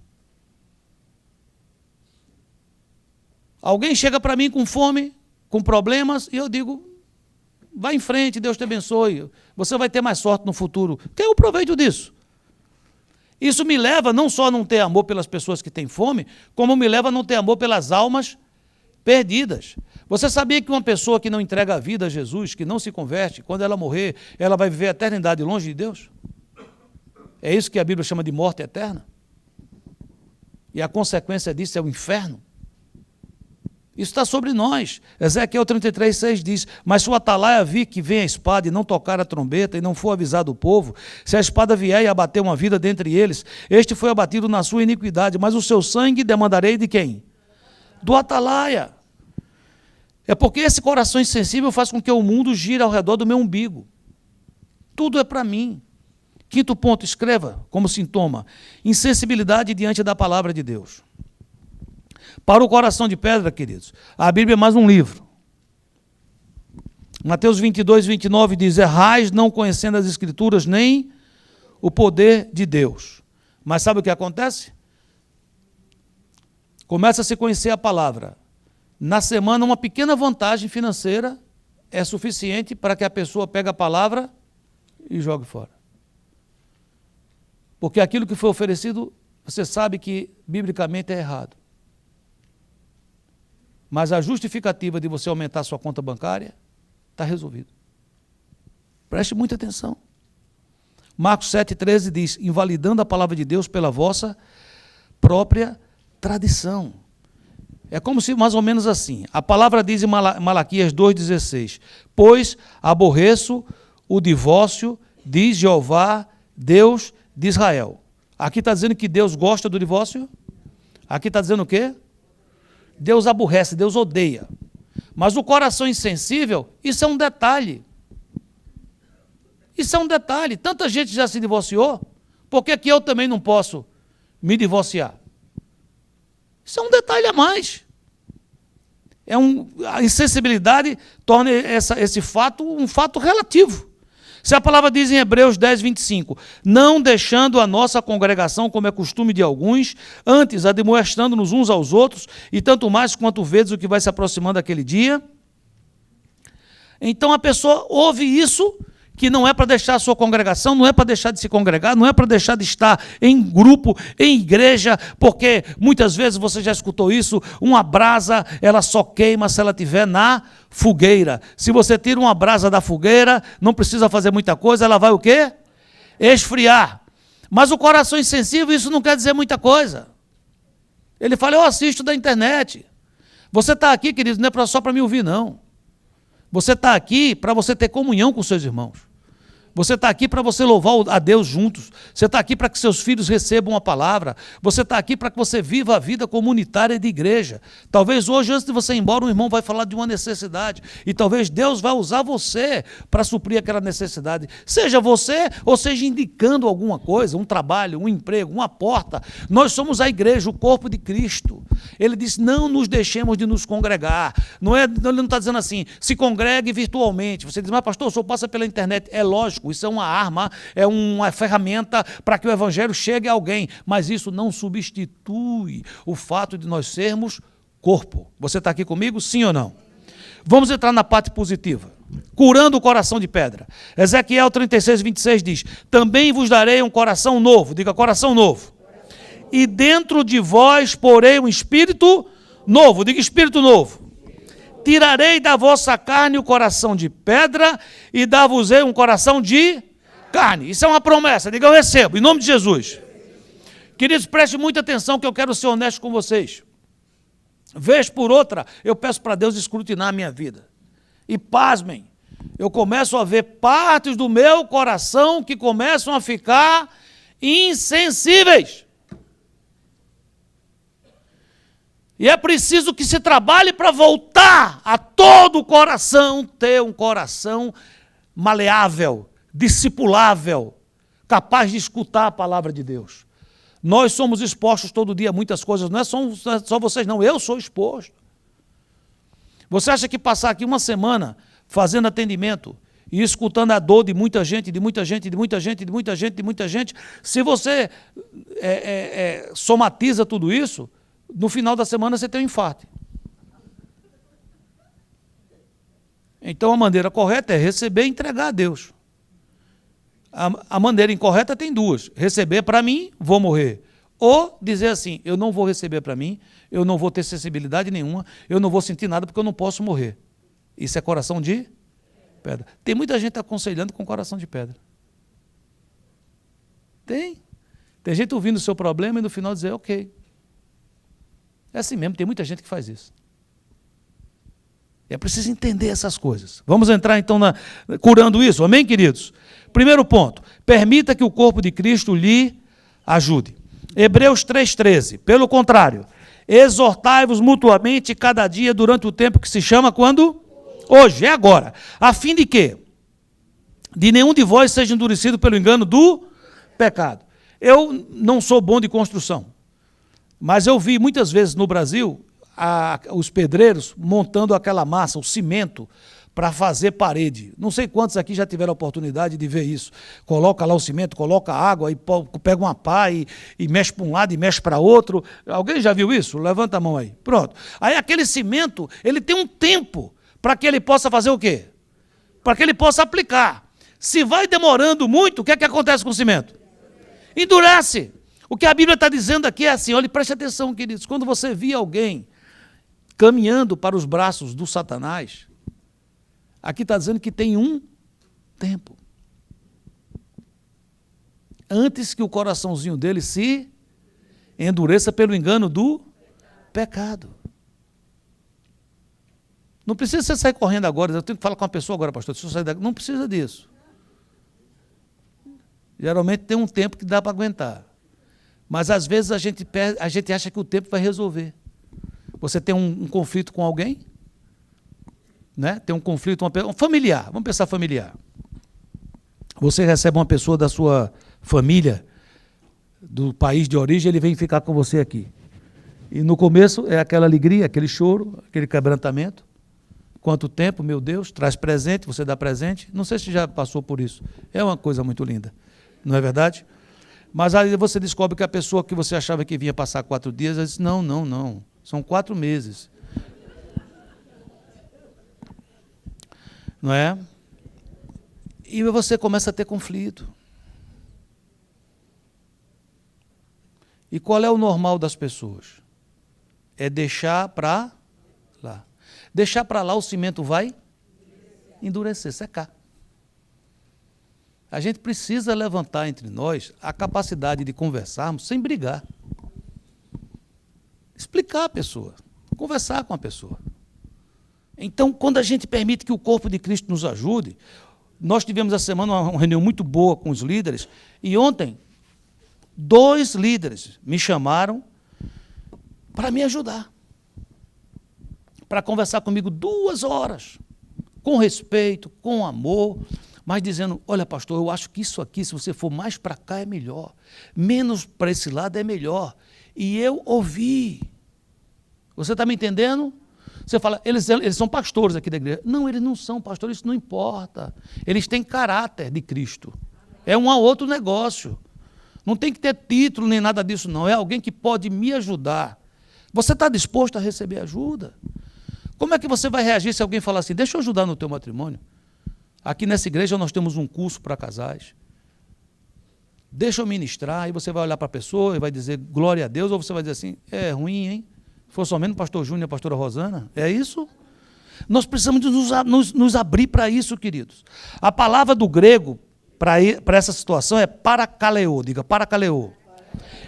Alguém chega para mim com fome, com problemas, e eu digo, vai em frente, Deus te abençoe, você vai ter mais sorte no futuro. Qual é o proveito disso? Isso me leva não só a não ter amor pelas pessoas que têm fome, como me leva a não ter amor pelas almas perdidas. Você sabia que uma pessoa que não entrega a vida a Jesus, que não se converte, quando ela morrer, ela vai viver a eternidade longe de Deus? É isso que a Bíblia chama de morte eterna? E a consequência disso é o inferno? Isso está sobre nós. Ezequiel 33,6 diz, mas se o atalaia vir que vem a espada e não tocar a trombeta e não for avisado o povo, se a espada vier e abater uma vida dentre eles, este foi abatido na sua iniquidade, mas o seu sangue demandarei de quem? Do atalaia. É porque esse coração insensível faz com que o mundo gire ao redor do meu umbigo. Tudo é para mim. Quinto ponto, escreva como sintoma, insensibilidade diante da palavra de Deus. Para o coração de pedra, queridos, a Bíblia é mais um livro. Mateus 22:29 diz, errais não conhecendo as Escrituras, nem o poder de Deus. Mas sabe o que acontece? Começa a se conhecer a palavra. Na semana, uma pequena vantagem financeira é suficiente para que a pessoa pegue a palavra e jogue fora. Porque aquilo que foi oferecido, você sabe que biblicamente é errado. Mas a justificativa de você aumentar a sua conta bancária está resolvido. Preste muita atenção. Marcos 7,13 diz, invalidando a palavra de Deus pela vossa própria tradição. É como se mais ou menos assim. A palavra diz em Malaquias 2,16: pois aborreço o divórcio, diz Jeová, Deus de Israel. Aqui está dizendo que Deus gosta do divórcio? Aqui está dizendo o quê? Deus aborrece, Deus odeia. Mas o coração insensível, isso é um detalhe. Isso é um detalhe. Tanta gente já se divorciou, por que que eu também não posso me divorciar? Isso é um detalhe a mais. A insensibilidade torna esse fato um fato relativo. Se a palavra diz em Hebreus 10:25, não deixando a nossa congregação, como é costume de alguns, antes admoestando-nos uns aos outros, e tanto mais quanto vedes o que vai se aproximando daquele dia. Então a pessoa ouve isso, que não é para deixar a sua congregação, não é para deixar de se congregar, não é para deixar de estar em grupo, em igreja, porque muitas vezes você já escutou isso, uma brasa, ela só queima se ela estiver na fogueira. Se você tira uma brasa da fogueira, não precisa fazer muita coisa, ela vai o quê? Esfriar. Mas o coração insensível, isso não quer dizer muita coisa. Ele fala, eu assisto da internet. Você está aqui, querido, não é só para me ouvir, não. Você está aqui para você ter comunhão com seus irmãos. Você está aqui para você louvar a Deus juntos. Você está aqui para que seus filhos recebam a palavra. Você está aqui para que você viva a vida comunitária de igreja. Talvez hoje, antes de você ir embora, um irmão vai falar de uma necessidade. E talvez Deus vai usar você para suprir aquela necessidade. Seja você ou seja indicando alguma coisa, um trabalho, um emprego, uma porta. Nós somos a igreja, o corpo de Cristo. Ele disse, não nos deixemos de nos congregar. Ele não está dizendo assim, se congregue virtualmente. Você diz, mas pastor, o senhor passa pela internet. É lógico. Isso é uma arma, é uma ferramenta para que o evangelho chegue a alguém, mas isso não substitui o fato de nós sermos corpo. Você está aqui comigo, sim ou não? Vamos entrar na parte positiva. Curando o coração de pedra. Ezequiel 36:26 diz, também vos darei um coração novo, diga coração novo. E dentro de vós porei um espírito novo, diga espírito novo. Tirarei da vossa carne o coração de pedra e dar-vos-ei um coração de carne. Isso é uma promessa, diga eu recebo, em nome de Jesus. Queridos, prestem muita atenção que eu quero ser honesto com vocês. Vez por outra, eu peço para Deus escrutinar a minha vida. E pasmem, eu começo a ver partes do meu coração que começam a ficar insensíveis. E é preciso que se trabalhe para voltar a todo o coração, ter um coração maleável, discipulável, capaz de escutar a palavra de Deus. Nós somos expostos todo dia a muitas coisas, não é só vocês não, eu sou exposto. Você acha que passar aqui uma semana fazendo atendimento e escutando a dor de muita gente, se você somatiza tudo isso, no final da semana você tem um infarto. Então a maneira correta é receber e entregar a Deus. A maneira incorreta tem duas. Receber para mim, vou morrer. Ou dizer assim, eu não vou receber para mim, eu não vou ter sensibilidade nenhuma, eu não vou sentir nada porque eu não posso morrer. Isso é coração de pedra. Tem muita gente aconselhando com coração de pedra. Tem gente ouvindo o seu problema e no final dizer, ok. É assim mesmo, tem muita gente que faz isso. É preciso entender essas coisas. Vamos entrar então curando isso, amém, queridos? Primeiro ponto, permita que o corpo de Cristo lhe ajude. Hebreus 3,13, pelo contrário, exortai-vos mutuamente cada dia durante o tempo que se chama quando? Hoje, é agora. A fim de quê? De nenhum de vós seja endurecido pelo engano do pecado. Eu não sou bom de construção. Mas eu vi muitas vezes no Brasil os pedreiros montando aquela massa, o cimento, para fazer parede. Não sei quantos aqui já tiveram a oportunidade de ver isso. Coloca lá o cimento, coloca água, e pega uma pá e mexe para um lado e mexe para outro. Alguém já viu isso? Levanta a mão aí. Pronto. Aí aquele cimento, ele tem um tempo para que ele possa fazer o quê? Para que ele possa aplicar. Se vai demorando muito, o que é que acontece com o cimento? Endurece. O que a Bíblia está dizendo aqui é assim, olha, preste atenção, queridos, quando você via alguém caminhando para os braços do Satanás, aqui está dizendo que tem um tempo. Antes que o coraçãozinho dele se endureça pelo engano do pecado. Não precisa você sair correndo agora, eu tenho que falar com uma pessoa agora, pastor, deixa eu sair daqui. Não precisa disso. Geralmente tem um tempo que dá para aguentar. Mas às vezes a gente acha que o tempo vai resolver. Você tem um conflito com alguém, né? Tem um conflito, um familiar, vamos pensar familiar. Você recebe uma pessoa da sua família, do país de origem, ele vem ficar com você aqui. E no começo é aquela alegria, aquele choro, aquele quebrantamento. Quanto tempo, meu Deus, traz presente, você dá presente. Não sei se já passou por isso. É uma coisa muito linda, não é verdade? Mas aí você descobre que a pessoa que você achava que vinha passar 4 dias, ela diz, não, são 4 meses. Não é? E você começa a ter conflito. E qual é o normal das pessoas? É deixar para lá. Deixar para lá, o cimento vai endurecer, secar. A gente precisa levantar entre nós a capacidade de conversarmos sem brigar. Explicar a pessoa, conversar com a pessoa. Então, quando a gente permite que o corpo de Cristo nos ajude, nós tivemos essa semana uma reunião muito boa com os líderes, e ontem 2 líderes me chamaram para me ajudar, para conversar comigo 2 horas, com respeito, com amor, mas dizendo, olha pastor, eu acho que isso aqui, se você for mais para cá é melhor, menos para esse lado é melhor. E eu ouvi. Você está me entendendo? Você fala, eles são pastores aqui da igreja. Não, eles não são pastores, isso não importa. Eles têm caráter de Cristo. É um outro negócio. Não tem que ter título nem nada disso, não. É alguém que pode me ajudar. Você está disposto a receber ajuda? Como é que você vai reagir se alguém falar assim, deixa eu ajudar no teu matrimônio? Aqui nessa igreja nós temos um curso para casais. Deixa eu ministrar, e você vai olhar para a pessoa e vai dizer glória a Deus, ou você vai dizer assim, é ruim, hein? Foi somente o pastor Júnior e a pastora Rosana? É isso? Nós precisamos de nos abrir para isso, queridos. A palavra do grego para essa situação é parakaleo, diga parakaleo.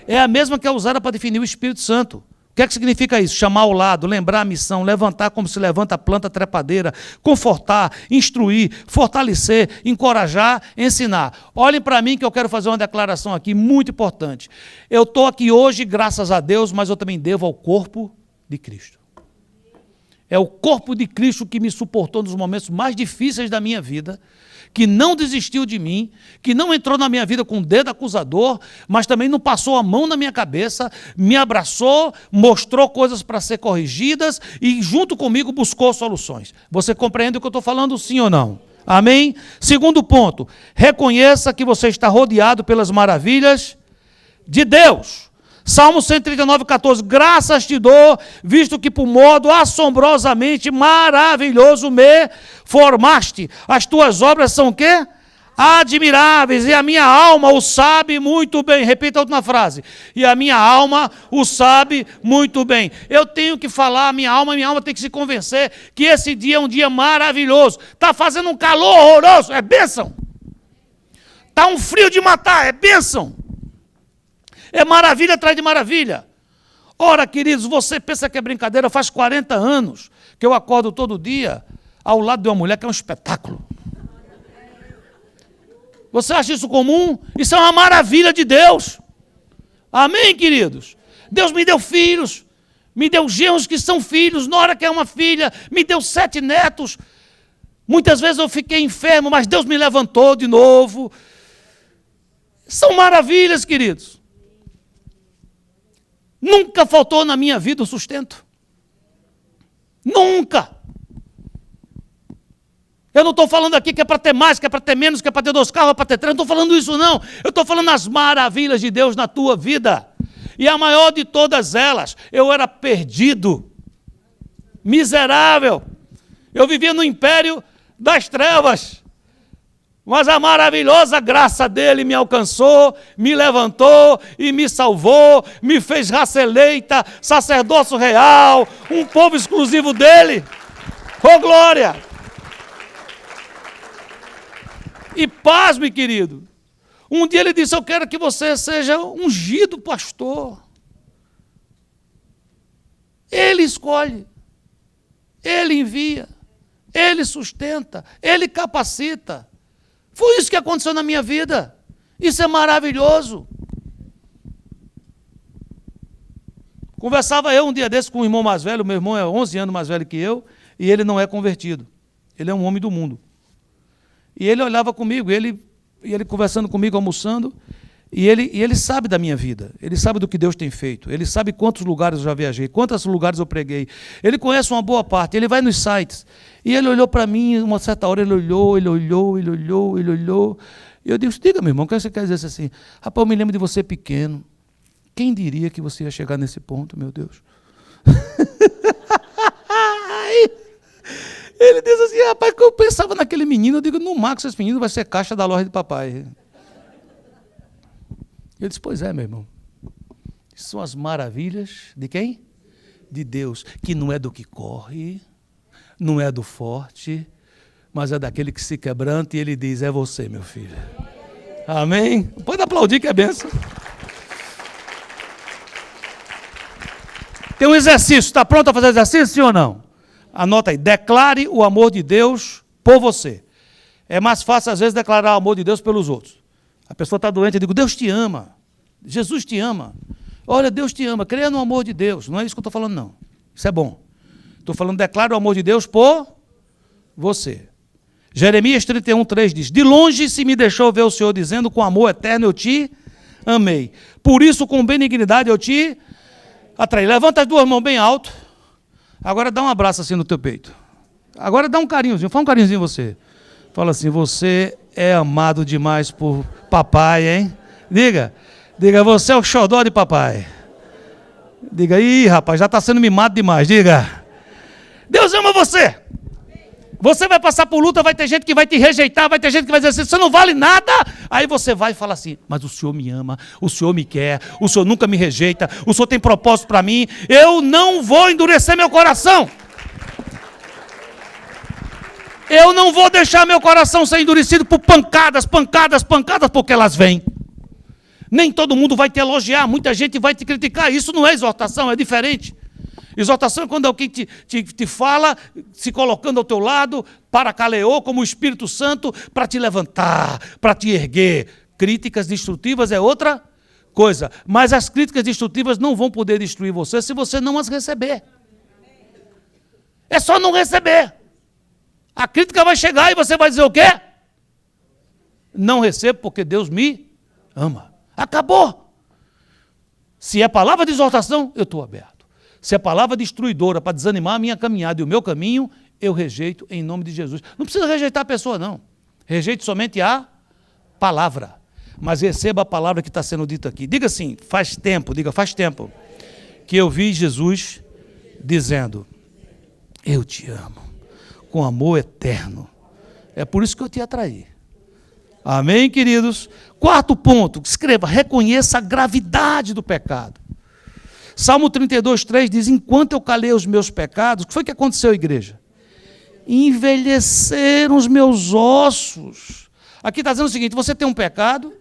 É a mesma que é usada para definir o Espírito Santo. O que é que significa isso? Chamar ao lado, lembrar a missão, levantar como se levanta a planta trepadeira, confortar, instruir, fortalecer, encorajar, ensinar. Olhem para mim que eu quero fazer uma declaração aqui muito importante. Eu estou aqui hoje, graças a Deus, mas eu também devo ao corpo de Cristo. É o corpo de Cristo que me suportou nos momentos mais difíceis da minha vida, que não desistiu de mim, que não entrou na minha vida com o dedo acusador, mas também não passou a mão na minha cabeça, me abraçou, mostrou coisas para ser corrigidas e junto comigo buscou soluções. Você compreende o que eu estou falando, sim ou não? Amém? Segundo ponto, reconheça que você está rodeado pelas maravilhas de Deus. Salmo 139, 14, graças te dou, visto que por modo assombrosamente maravilhoso me formaste. As tuas obras são o quê? Admiráveis, e a minha alma o sabe muito bem. Repita a última frase. E a minha alma o sabe muito bem. Eu tenho que falar, minha alma tem que se convencer que esse dia é um dia maravilhoso. Está fazendo um calor horroroso, é bênção. Está um frio de matar, é bênção. É maravilha atrás de maravilha. Ora, queridos, você pensa que é brincadeira, faz 40 anos que eu acordo todo dia ao lado de uma mulher que é um espetáculo. Você acha isso comum? Isso é uma maravilha de Deus. Amém, queridos? Deus me deu filhos, me deu genros que são filhos, Nora que é uma filha, me deu 7 netos. Muitas vezes eu fiquei enfermo, mas Deus me levantou de novo. São maravilhas, queridos. Nunca faltou na minha vida o sustento. Nunca. Eu não estou falando aqui que é para ter mais, que é para ter menos, que é para ter 2 carros, para ter 3. Não estou falando isso, não. Eu estou falando as maravilhas de Deus na tua vida. E a maior de todas elas, eu era perdido, miserável. Eu vivia no império das trevas. Mas a maravilhosa graça dele me alcançou, me levantou e me salvou, me fez raça eleita, sacerdócio real, um povo exclusivo dele. Oh, glória! E pasme, querido, um dia ele disse, eu quero que você seja ungido pastor. Ele escolhe. Ele envia, Ele sustenta, Ele capacita. Foi isso que aconteceu na minha vida. Isso é maravilhoso. Conversava eu um dia desse com um irmão mais velho, meu irmão é 11 anos mais velho que eu, e ele não é convertido. Ele é um homem do mundo. E ele olhava comigo, ele conversando comigo, almoçando, e ele sabe da minha vida, ele sabe do que Deus tem feito, ele sabe quantos lugares eu já viajei, quantos lugares eu preguei, ele conhece uma boa parte, ele vai nos sites, e ele olhou para mim, uma certa hora ele olhou, e eu disse, diga meu irmão, o que você quer dizer assim? Rapaz, eu me lembro de você pequeno, quem diria que você ia chegar nesse ponto, meu Deus? Ele diz assim, rapaz, que eu pensava naquele menino, eu digo, no Marcos, esse menino vai ser caixa da loja de papai. Eu disse, pois é, meu irmão. Isso são as maravilhas de quem? De Deus, que não é do que corre, não é do forte, mas é daquele que se quebranta e ele diz, é você, meu filho. Amém? Pode aplaudir que é bênção. Tem um exercício, está pronto a fazer exercício, sim ou não? Anota aí, declare o amor de Deus por você. É mais fácil, às vezes, declarar o amor de Deus pelos outros. A pessoa está doente, eu digo, Deus te ama. Jesus te ama. Olha, Deus te ama. Creia no amor de Deus. Não é isso que eu estou falando, não. Isso é bom. Estou falando, declare o amor de Deus por você. Jeremias 31:3 diz, de longe se me deixou ver o Senhor dizendo, com amor eterno eu te amei. Por isso, com benignidade eu te atraí. Levanta as duas mãos bem alto. Agora dá um abraço assim no teu peito. Agora dá um carinhozinho. Fala um carinhozinho em você. Fala assim, você é amado demais por papai, hein? Diga, você é o xodó de papai. Diga, ih, rapaz, já está sendo mimado demais. Diga, Deus ama você. Você vai passar por luta, vai ter gente que vai te rejeitar, vai ter gente que vai dizer assim, você não vale nada. Aí você vai e fala assim, mas o Senhor me ama, o Senhor me quer, o Senhor nunca me rejeita, o Senhor tem propósito para mim, eu não vou endurecer meu coração. Eu não vou deixar meu coração ser endurecido por pancadas, porque elas vêm. Nem todo mundo vai te elogiar, muita gente vai te criticar. Isso não é exortação, é diferente. Exortação é quando alguém te fala, se colocando ao teu lado, paracaleou como o Espírito Santo, para te levantar, para te erguer. Críticas destrutivas é outra coisa. Mas as críticas destrutivas não vão poder destruir você se você não as receber. É só não receber. A crítica vai chegar e você vai dizer o quê? Não recebo porque Deus me ama. Acabou. Se é palavra de exortação, eu estou aberto. Se é palavra destruidora para desanimar a minha caminhada e o meu caminho, eu rejeito em nome de Jesus. Não precisa rejeitar a pessoa, não. Rejeite somente a palavra. Mas receba a palavra que está sendo dita aqui. Diga assim, faz tempo que eu vi Jesus dizendo, eu te amo. Com amor eterno. É por isso que eu te atraí. Amém, queridos? Quarto ponto, escreva, reconheça a gravidade do pecado. Salmo 32:3 diz, enquanto eu calei os meus pecados, o que foi que aconteceu, igreja? Envelheceram os meus ossos. Aqui está dizendo o seguinte, você tem um pecado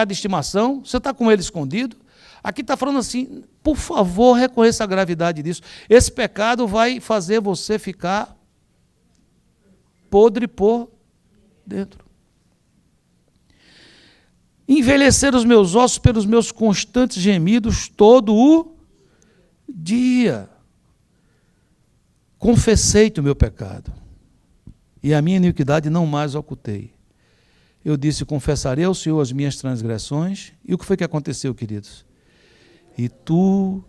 de estimação, você está com ele escondido. Aqui está falando assim, por favor, reconheça a gravidade disso. Esse pecado vai fazer você ficar podre por dentro. Envelhecer os meus ossos pelos meus constantes gemidos todo o dia. Confessei-te o meu pecado, e a minha iniquidade não mais ocultei. Eu disse, confessarei ao Senhor as minhas transgressões, e o que foi que aconteceu, queridos? E tu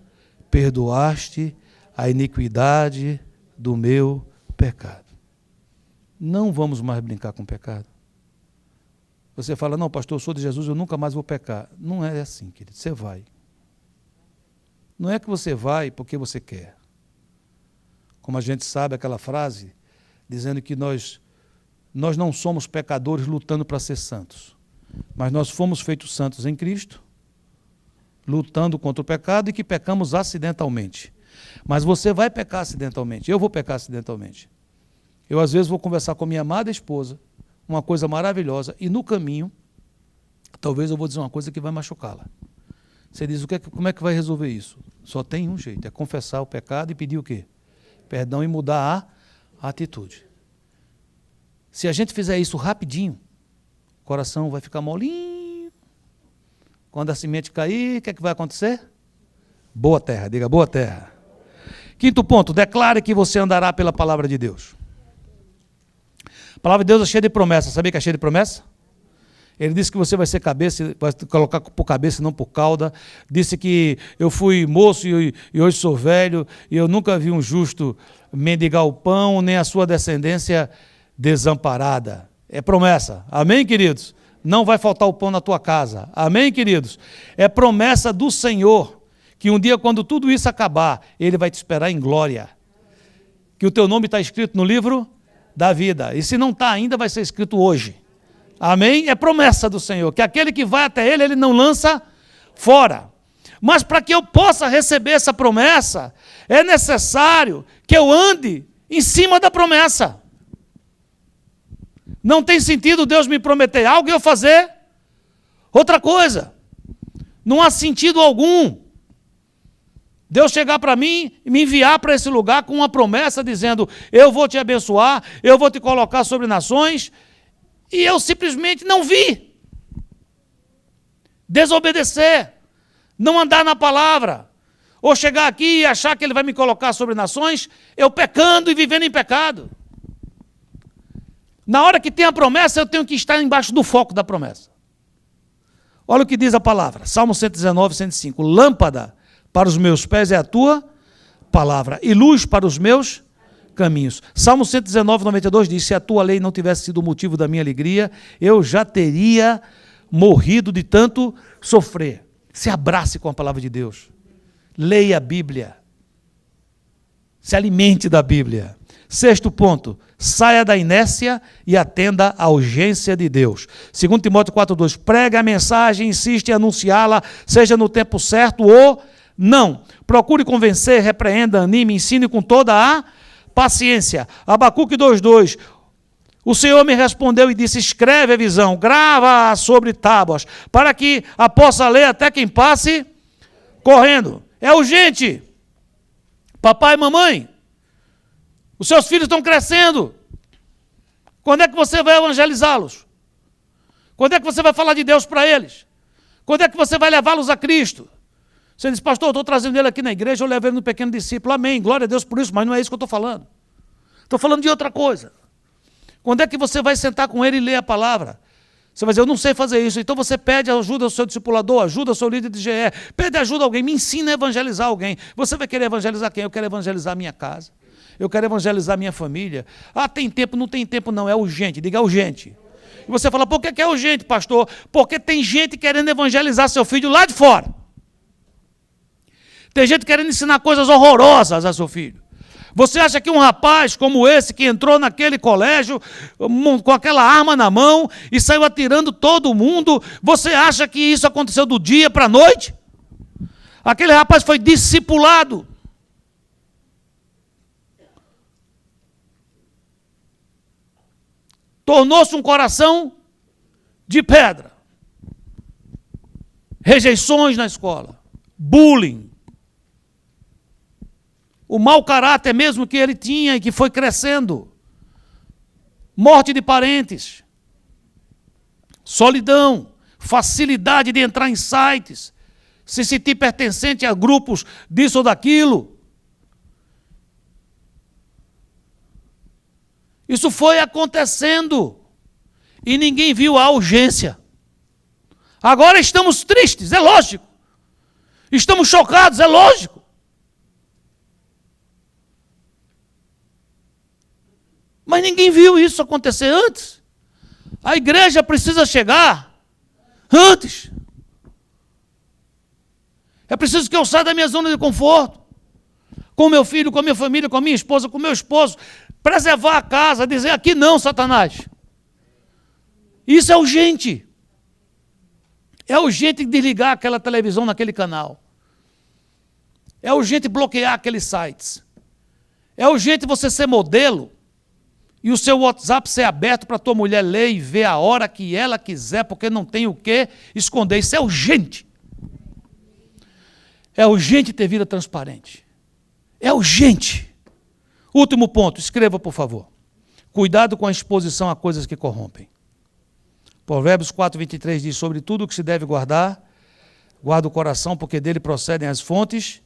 perdoaste a iniquidade do meu pecado. Não vamos mais brincar com o pecado. Você fala, não, pastor, eu sou de Jesus, eu nunca mais vou pecar. Não é assim, querido, você vai. Não é que você vai porque você quer. Como a gente sabe aquela frase, dizendo que nós não somos pecadores lutando para ser santos, mas nós fomos feitos santos em Cristo, lutando contra o pecado e que pecamos acidentalmente. Mas você vai pecar acidentalmente, eu vou pecar acidentalmente. Eu, às vezes, vou conversar com a minha amada esposa, uma coisa maravilhosa, e no caminho, talvez eu vou dizer uma coisa que vai machucá-la. Você diz, como é que vai resolver isso? Só tem um jeito, é confessar o pecado e pedir o quê? perdão e mudar a atitude. Se a gente fizer isso rapidinho, o coração vai ficar molinho. Quando a semente cair, o que é que vai acontecer? Boa terra, diga boa terra. Quinto ponto, declare que você andará pela palavra de Deus. A palavra de Deus é cheia de promessas. Sabia que é cheia de promessa? Ele disse que você vai ser cabeça, vai colocar por cabeça e não por cauda. Disse que eu fui moço e hoje sou velho, e eu nunca vi um justo mendigar o pão, nem a sua descendência desamparada. É promessa. Amém, queridos? Não vai faltar o pão na tua casa. Amém, queridos? É promessa do Senhor, que um dia, quando tudo isso acabar, Ele vai te esperar em glória. Que o teu nome está escrito no livro da vida. E se não está ainda, vai ser escrito hoje. Amém? É promessa do Senhor, que aquele que vai até Ele, Ele não lança fora. Mas para que eu possa receber essa promessa, é necessário que eu ande em cima da promessa. Não tem sentido Deus me prometer algo e eu fazer outra coisa. Não há sentido algum Deus chegar para mim e me enviar para esse lugar com uma promessa dizendo, eu vou te abençoar, eu vou te colocar sobre nações, e eu simplesmente não vi. Desobedecer, não andar na palavra, ou chegar aqui e achar que Ele vai me colocar sobre nações, eu pecando e vivendo em pecado. Na hora que tem a promessa, eu tenho que estar embaixo do foco da promessa. Olha o que diz a palavra, Salmo 119, 105, lâmpada para os meus pés é a tua palavra, e luz para os meus caminhos. Salmo 119, 92 diz, se a tua lei não tivesse sido o motivo da minha alegria, eu já teria morrido de tanto sofrer. Se abrace com a palavra de Deus. Leia a Bíblia. Se alimente da Bíblia. Sexto ponto, saia da inércia e atenda à urgência de Deus. 2 Timóteo 4,2, prega a mensagem, insiste em anunciá-la, seja no tempo certo ou não. Procure convencer, repreenda, anime, ensine com toda a paciência. Abacuque 2,2, o Senhor me respondeu e disse, escreve a visão, grava sobre tábuas, para que a possa ler até quem passe correndo. É urgente. Papai e mamãe, os seus filhos estão crescendo. Quando é que você vai evangelizá-los? Quando é que você vai falar de Deus para eles? Quando é que você vai levá-los a Cristo? Você diz, pastor, eu estou trazendo ele aqui na igreja, eu levo ele no pequeno discípulo. Amém, glória a Deus por isso, mas não é isso que eu estou falando. Estou falando de outra coisa. Quando é que você vai sentar com ele e ler a palavra? Você vai dizer, eu não sei fazer isso. Então você pede ajuda ao seu discipulador, ajuda ao seu líder de GE, pede ajuda a alguém, me ensina a evangelizar alguém. Você vai querer evangelizar quem? Eu quero evangelizar a minha casa. Eu quero evangelizar a minha família. Ah, tem tempo? Não tem tempo não, é urgente. Diga urgente. E você fala, por que é urgente, pastor? Porque tem gente querendo evangelizar seu filho lá de fora. Tem gente querendo ensinar coisas horrorosas a seu filho. Você acha que um rapaz como esse, que entrou naquele colégio com aquela arma na mão e saiu atirando todo mundo, você acha que isso aconteceu do dia para a noite? Aquele rapaz foi discipulado. Tornou-se um coração de pedra. Rejeições na escola. Bullying. O mau caráter mesmo que ele tinha e que foi crescendo. Morte de parentes. Solidão. Facilidade de entrar em sites. Se sentir pertencente a grupos disso ou daquilo. Isso foi acontecendo. E ninguém viu a urgência. Agora estamos tristes, é lógico. Estamos chocados, é lógico. Mas ninguém viu isso acontecer antes. A igreja precisa chegar antes. É preciso que eu saia da minha zona de conforto. Com meu filho, com a minha família, com a minha esposa, com o meu esposo. Preservar a casa, dizer aqui não, Satanás. Isso é urgente. É urgente desligar aquela televisão naquele canal. É urgente bloquear aqueles sites. É urgente você ser modelo e o seu WhatsApp ser aberto para a tua mulher ler e ver a hora que ela quiser, porque não tem o que esconder. Isso é urgente. É urgente ter vida transparente. É urgente. Último ponto, escreva, por favor. Cuidado com a exposição a coisas que corrompem. Provérbios 4:23 diz, sobre tudo o que se deve guardar, guarda o coração, porque dele procedem as fontes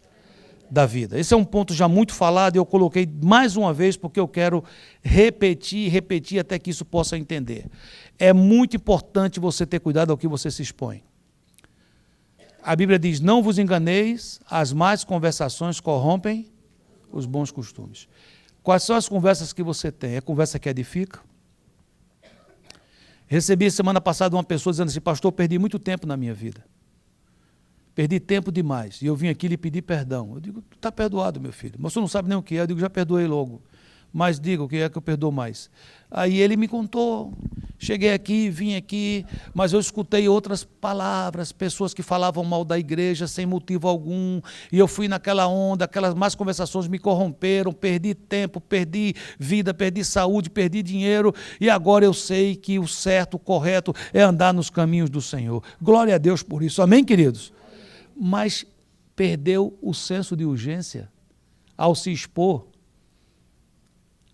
da vida. Esse é um ponto já muito falado e eu coloquei mais uma vez porque eu quero repetir até que isso possa entender. É muito importante você ter cuidado ao que você se expõe. A Bíblia diz, não vos enganeis, as más conversações corrompem os bons costumes. Quais são as conversas que você tem? É conversa que edifica? Recebi semana passada uma pessoa dizendo assim, pastor, perdi muito tempo na minha vida. Perdi tempo demais. E eu vim aqui lhe pedir perdão. Eu digo, tu está perdoado, meu filho. Mas você não sabe nem o que é. Eu digo, já perdoei logo. Mas diga o que é que eu perdoo mais. Aí ele me contou. Cheguei aqui, vim aqui, mas eu escutei outras palavras, pessoas que falavam mal da igreja sem motivo algum. E eu fui naquela onda, aquelas más conversações me corromperam, perdi tempo, perdi vida, perdi saúde, perdi dinheiro. E agora eu sei que o certo, o correto é andar nos caminhos do Senhor. Glória a Deus por isso. Amém, queridos? Mas perdeu o senso de urgência ao se expor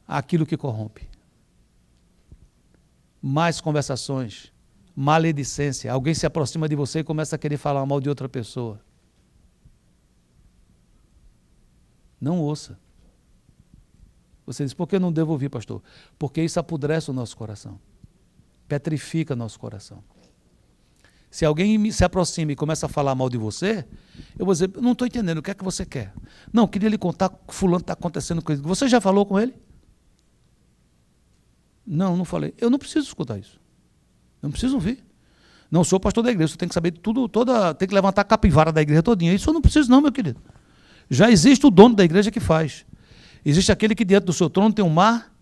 àquilo que corrompe. Mais conversações, maledicência. Alguém se aproxima de você e começa a querer falar mal de outra pessoa. Não ouça. Você diz, por que eu não devo ouvir, pastor? Porque isso apodrece o nosso coração. Petrifica nosso coração. Se alguém se aproxima e começa a falar mal de você, eu vou dizer, não estou entendendo, o que é que você quer? Não, queria lhe contar que fulano está acontecendo com ele. Você já falou com ele? Não, não falei. Eu não preciso escutar isso. Não preciso ouvir. Não sou pastor da igreja, você tem que saber tudo, tem que levantar a capivara da igreja todinha. Isso eu não preciso não, meu querido. Já existe o dono da igreja que faz. Existe aquele que diante do seu trono tem um mar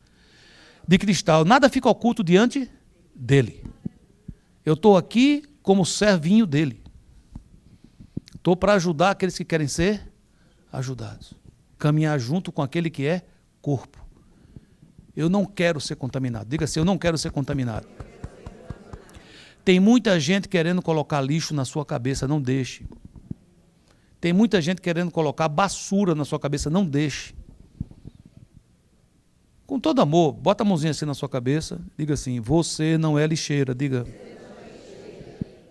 de cristal. Nada fica oculto diante dele. Eu estou aqui como servinho dele. Estou para ajudar aqueles que querem ser ajudados. Caminhar junto com aquele que é corpo. Eu não quero ser contaminado. Diga assim, eu não quero ser contaminado. Tem muita gente querendo colocar lixo na sua cabeça, não deixe. Tem muita gente querendo colocar basura na sua cabeça, não deixe. Com todo amor, bota a mãozinha assim na sua cabeça, diga assim, você não é lixeira, diga.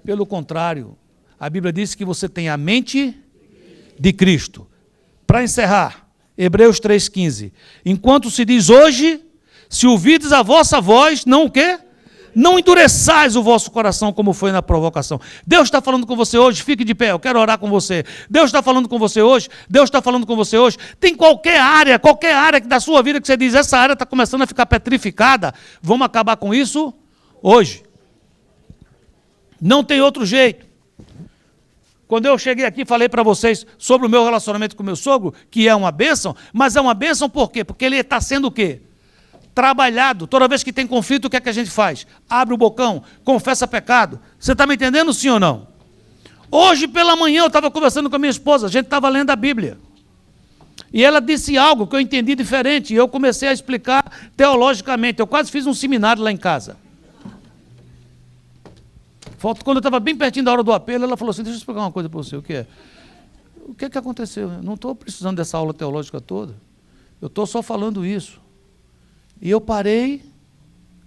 Pelo contrário, a Bíblia diz que você tem a mente de Cristo. Para encerrar, Hebreus 3,15. Enquanto se diz hoje, se ouvides a vossa voz, não o quê? Não endureçais o vosso coração como foi na provocação. Deus está falando com você hoje, fique de pé, eu quero orar com você. Deus está falando com você hoje, Deus está falando com você hoje. Tem qualquer área da sua vida que você diz, essa área está começando a ficar petrificada, vamos acabar com isso hoje. Não tem outro jeito. Quando eu cheguei aqui, falei para vocês sobre o meu relacionamento com o meu sogro, que é uma bênção, mas é uma bênção por quê? Porque ele está sendo o quê? Trabalhado. Toda vez que tem conflito, o que é que a gente faz? Abre o bocão, confessa pecado. Você está me entendendo, sim ou não? Hoje pela manhã eu estava conversando com a minha esposa, a gente estava lendo a Bíblia. E ela disse algo que eu entendi diferente, e eu comecei a explicar teologicamente. Eu quase fiz um seminário lá em casa. Quando eu estava bem pertinho da hora do apelo, ela falou assim, deixa eu explicar uma coisa para você, o que é? O que é que aconteceu? Eu não estou precisando dessa aula teológica toda. Eu estou só falando isso. E eu parei,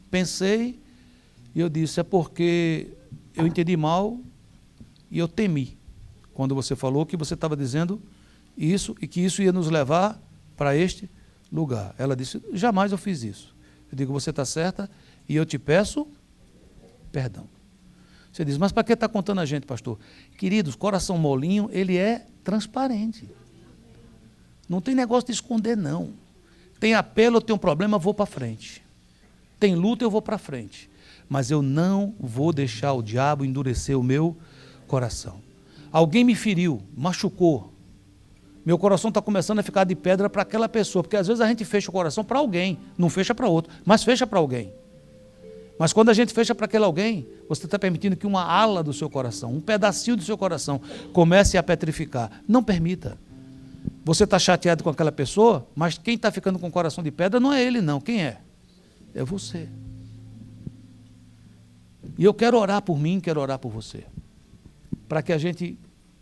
pensei, e eu disse, é porque eu entendi mal e eu temi. Quando você falou que você estava dizendo isso e que isso ia nos levar para este lugar. Ela disse, jamais eu fiz isso. Eu digo, você está certa e eu te peço perdão. Você diz, mas para que está contando a gente, pastor? Queridos, coração molinho, ele é transparente. Não tem negócio de esconder, não. Tem apelo, eu tenho um problema, eu vou para frente. Tem luta, eu vou para frente. Mas eu não vou deixar o diabo endurecer o meu coração. Alguém me feriu, machucou. Meu coração está começando a ficar de pedra para aquela pessoa, porque às vezes a gente fecha o coração para alguém, não fecha para outro, mas fecha para alguém. Mas quando a gente fecha para aquele alguém, você está permitindo que uma ala do seu coração, um pedacinho do seu coração, comece a petrificar. Não permita. Você está chateado com aquela pessoa, mas quem está ficando com o coração de pedra não é ele, não. Quem é? É você. E eu quero orar por mim, quero orar por você. Para que a gente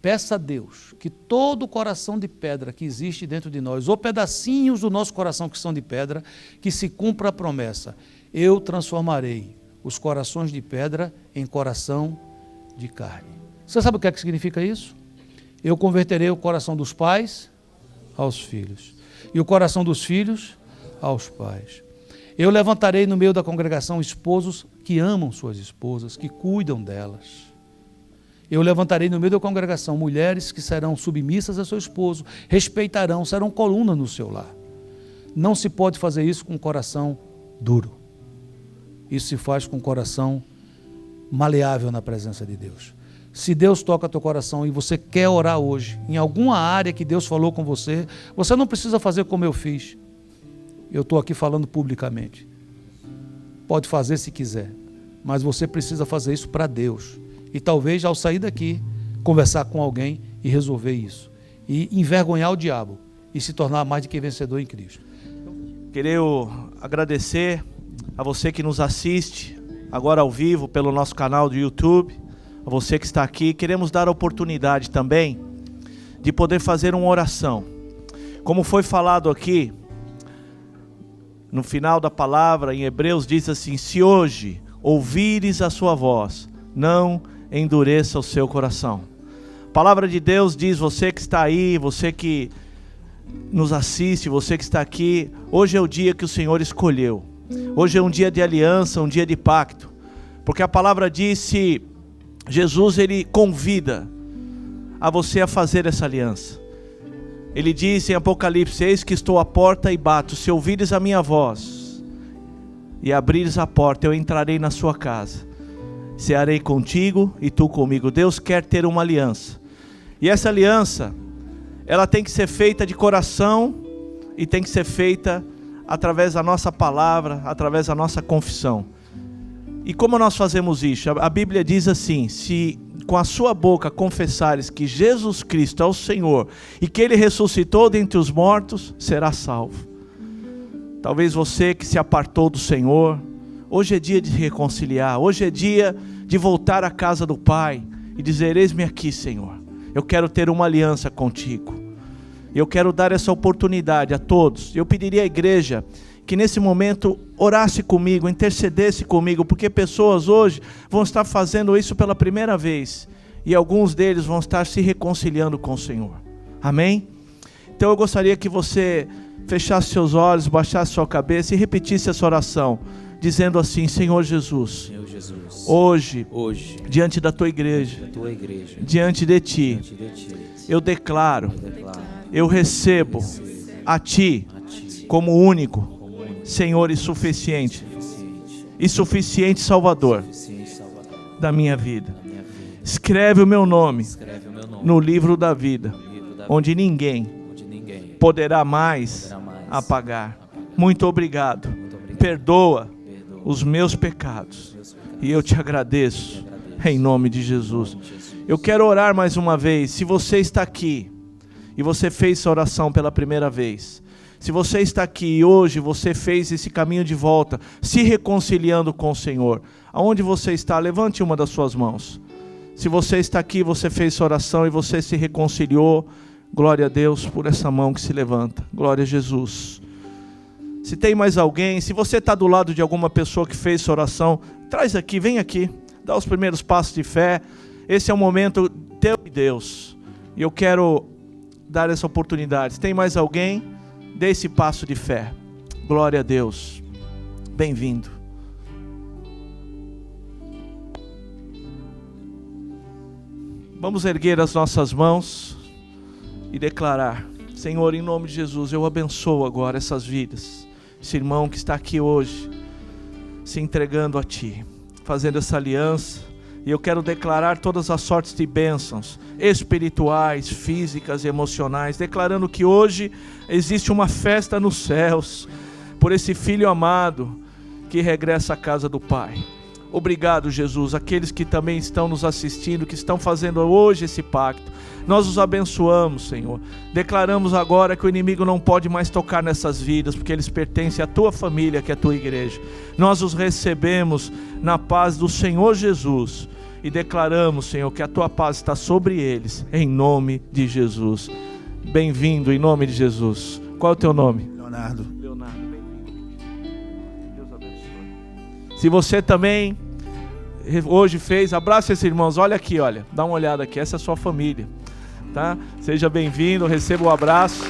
peça a Deus que todo o coração de pedra que existe dentro de nós, ou pedacinhos do nosso coração que são de pedra, que se cumpra a promessa. Eu transformarei os corações de pedra em coração de carne. Você sabe o que significa isso? Eu converterei o coração dos pais aos filhos, e o coração dos filhos aos pais. Eu levantarei no meio da congregação esposos que amam suas esposas, que cuidam delas. Eu levantarei no meio da congregação mulheres que serão submissas a seu esposo, respeitarão, serão coluna no seu lar. Não se pode fazer isso com o coração duro. Isso se faz com o coração maleável na presença de Deus. Se Deus toca teu coração e você quer orar hoje, em alguma área que Deus falou com você, você não precisa fazer como eu fiz. Eu estou aqui falando publicamente. Pode fazer se quiser, mas você precisa fazer isso para Deus. E talvez ao sair daqui, conversar com alguém e resolver isso. E envergonhar o diabo e se tornar mais do que vencedor em Cristo. Quero agradecer a você que nos assiste agora ao vivo pelo nosso canal do YouTube, a você que está aqui. Queremos dar a oportunidade também de poder fazer uma oração. Como foi falado aqui, no final da palavra, em Hebreus, diz assim: se hoje ouvires a sua voz, não endureça o seu coração. A palavra de Deus diz, você que está aí, você que nos assiste, você que está aqui, hoje é o dia que o Senhor escolheu. Hoje é um dia de aliança, um dia de pacto. Porque a palavra disse, Jesus, ele convida a você a fazer essa aliança. Ele diz em Apocalipse: eis que estou à porta e bato, se ouvires a minha voz e abrires a porta, eu entrarei na sua casa, cearei contigo e tu comigo. Deus quer ter uma aliança, e essa aliança, ela tem que ser feita de coração, e tem que ser feita através da nossa palavra, através da nossa confissão. E como nós fazemos isso? A Bíblia diz assim: se com a sua boca confessares que Jesus Cristo é o Senhor e que Ele ressuscitou dentre os mortos, será salvo. Talvez você que se apartou do Senhor, hoje é dia de reconciliar, hoje é dia de voltar à casa do Pai e dizer: eis-me aqui, Senhor, eu quero ter uma aliança contigo. Eu quero dar essa oportunidade a todos. Eu pediria à igreja que nesse momento orasse comigo, intercedesse comigo, porque pessoas hoje vão estar fazendo isso pela primeira vez, e alguns deles vão estar se reconciliando com o Senhor. Amém? Então eu gostaria que você fechasse seus olhos, baixasse sua cabeça e repetisse essa oração, dizendo assim: Senhor Jesus, hoje, diante da tua igreja, diante de ti, eu declaro, eu recebo a ti como único Senhor e suficiente Salvador da minha vida. Escreve o meu nome no livro da vida, onde ninguém poderá mais apagar. Muito obrigado. Perdoa os meus pecados e eu te agradeço em nome de Jesus. Eu quero orar mais uma vez. Se você está aqui e você fez essa oração pela primeira vez, se você está aqui e hoje você fez esse caminho de volta, se reconciliando com o Senhor, aonde você está, levante uma das suas mãos. Se você está aqui, você fez essa oração e você se reconciliou, glória a Deus por essa mão que se levanta, glória a Jesus. Se tem mais alguém, se você está do lado de alguma pessoa que fez essa oração, traz aqui, vem aqui, dá os primeiros passos de fé. Esse é o momento teu e Deus, e eu quero dar essa oportunidade. Se tem mais alguém, dê esse passo de fé. Glória a Deus. Bem-vindo. Vamos erguer as nossas mãos e declarar: Senhor, em nome de Jesus, eu abençoo agora essas vidas. Esse irmão que está aqui hoje, se entregando a Ti, fazendo essa aliança. E eu quero declarar todas as sortes de bênçãos espirituais, físicas e emocionais, declarando que hoje existe uma festa nos céus por esse filho amado que regressa à casa do Pai. Obrigado, Jesus. Aqueles que também estão nos assistindo, que estão fazendo hoje esse pacto, nós os abençoamos, Senhor. Declaramos agora que o inimigo não pode mais tocar nessas vidas, porque eles pertencem à tua família, que é a tua igreja. Nós os recebemos na paz do Senhor Jesus e declaramos, Senhor, que a tua paz está sobre eles, em nome de Jesus. Bem-vindo, em nome de Jesus. Qual é o teu nome? Leonardo, bem-vindo. Deus abençoe. Se você também hoje fez, abraça esses irmãos. Olha aqui, olha, dá uma olhada aqui, essa é a sua família, tá? Seja bem-vindo, receba o abraço.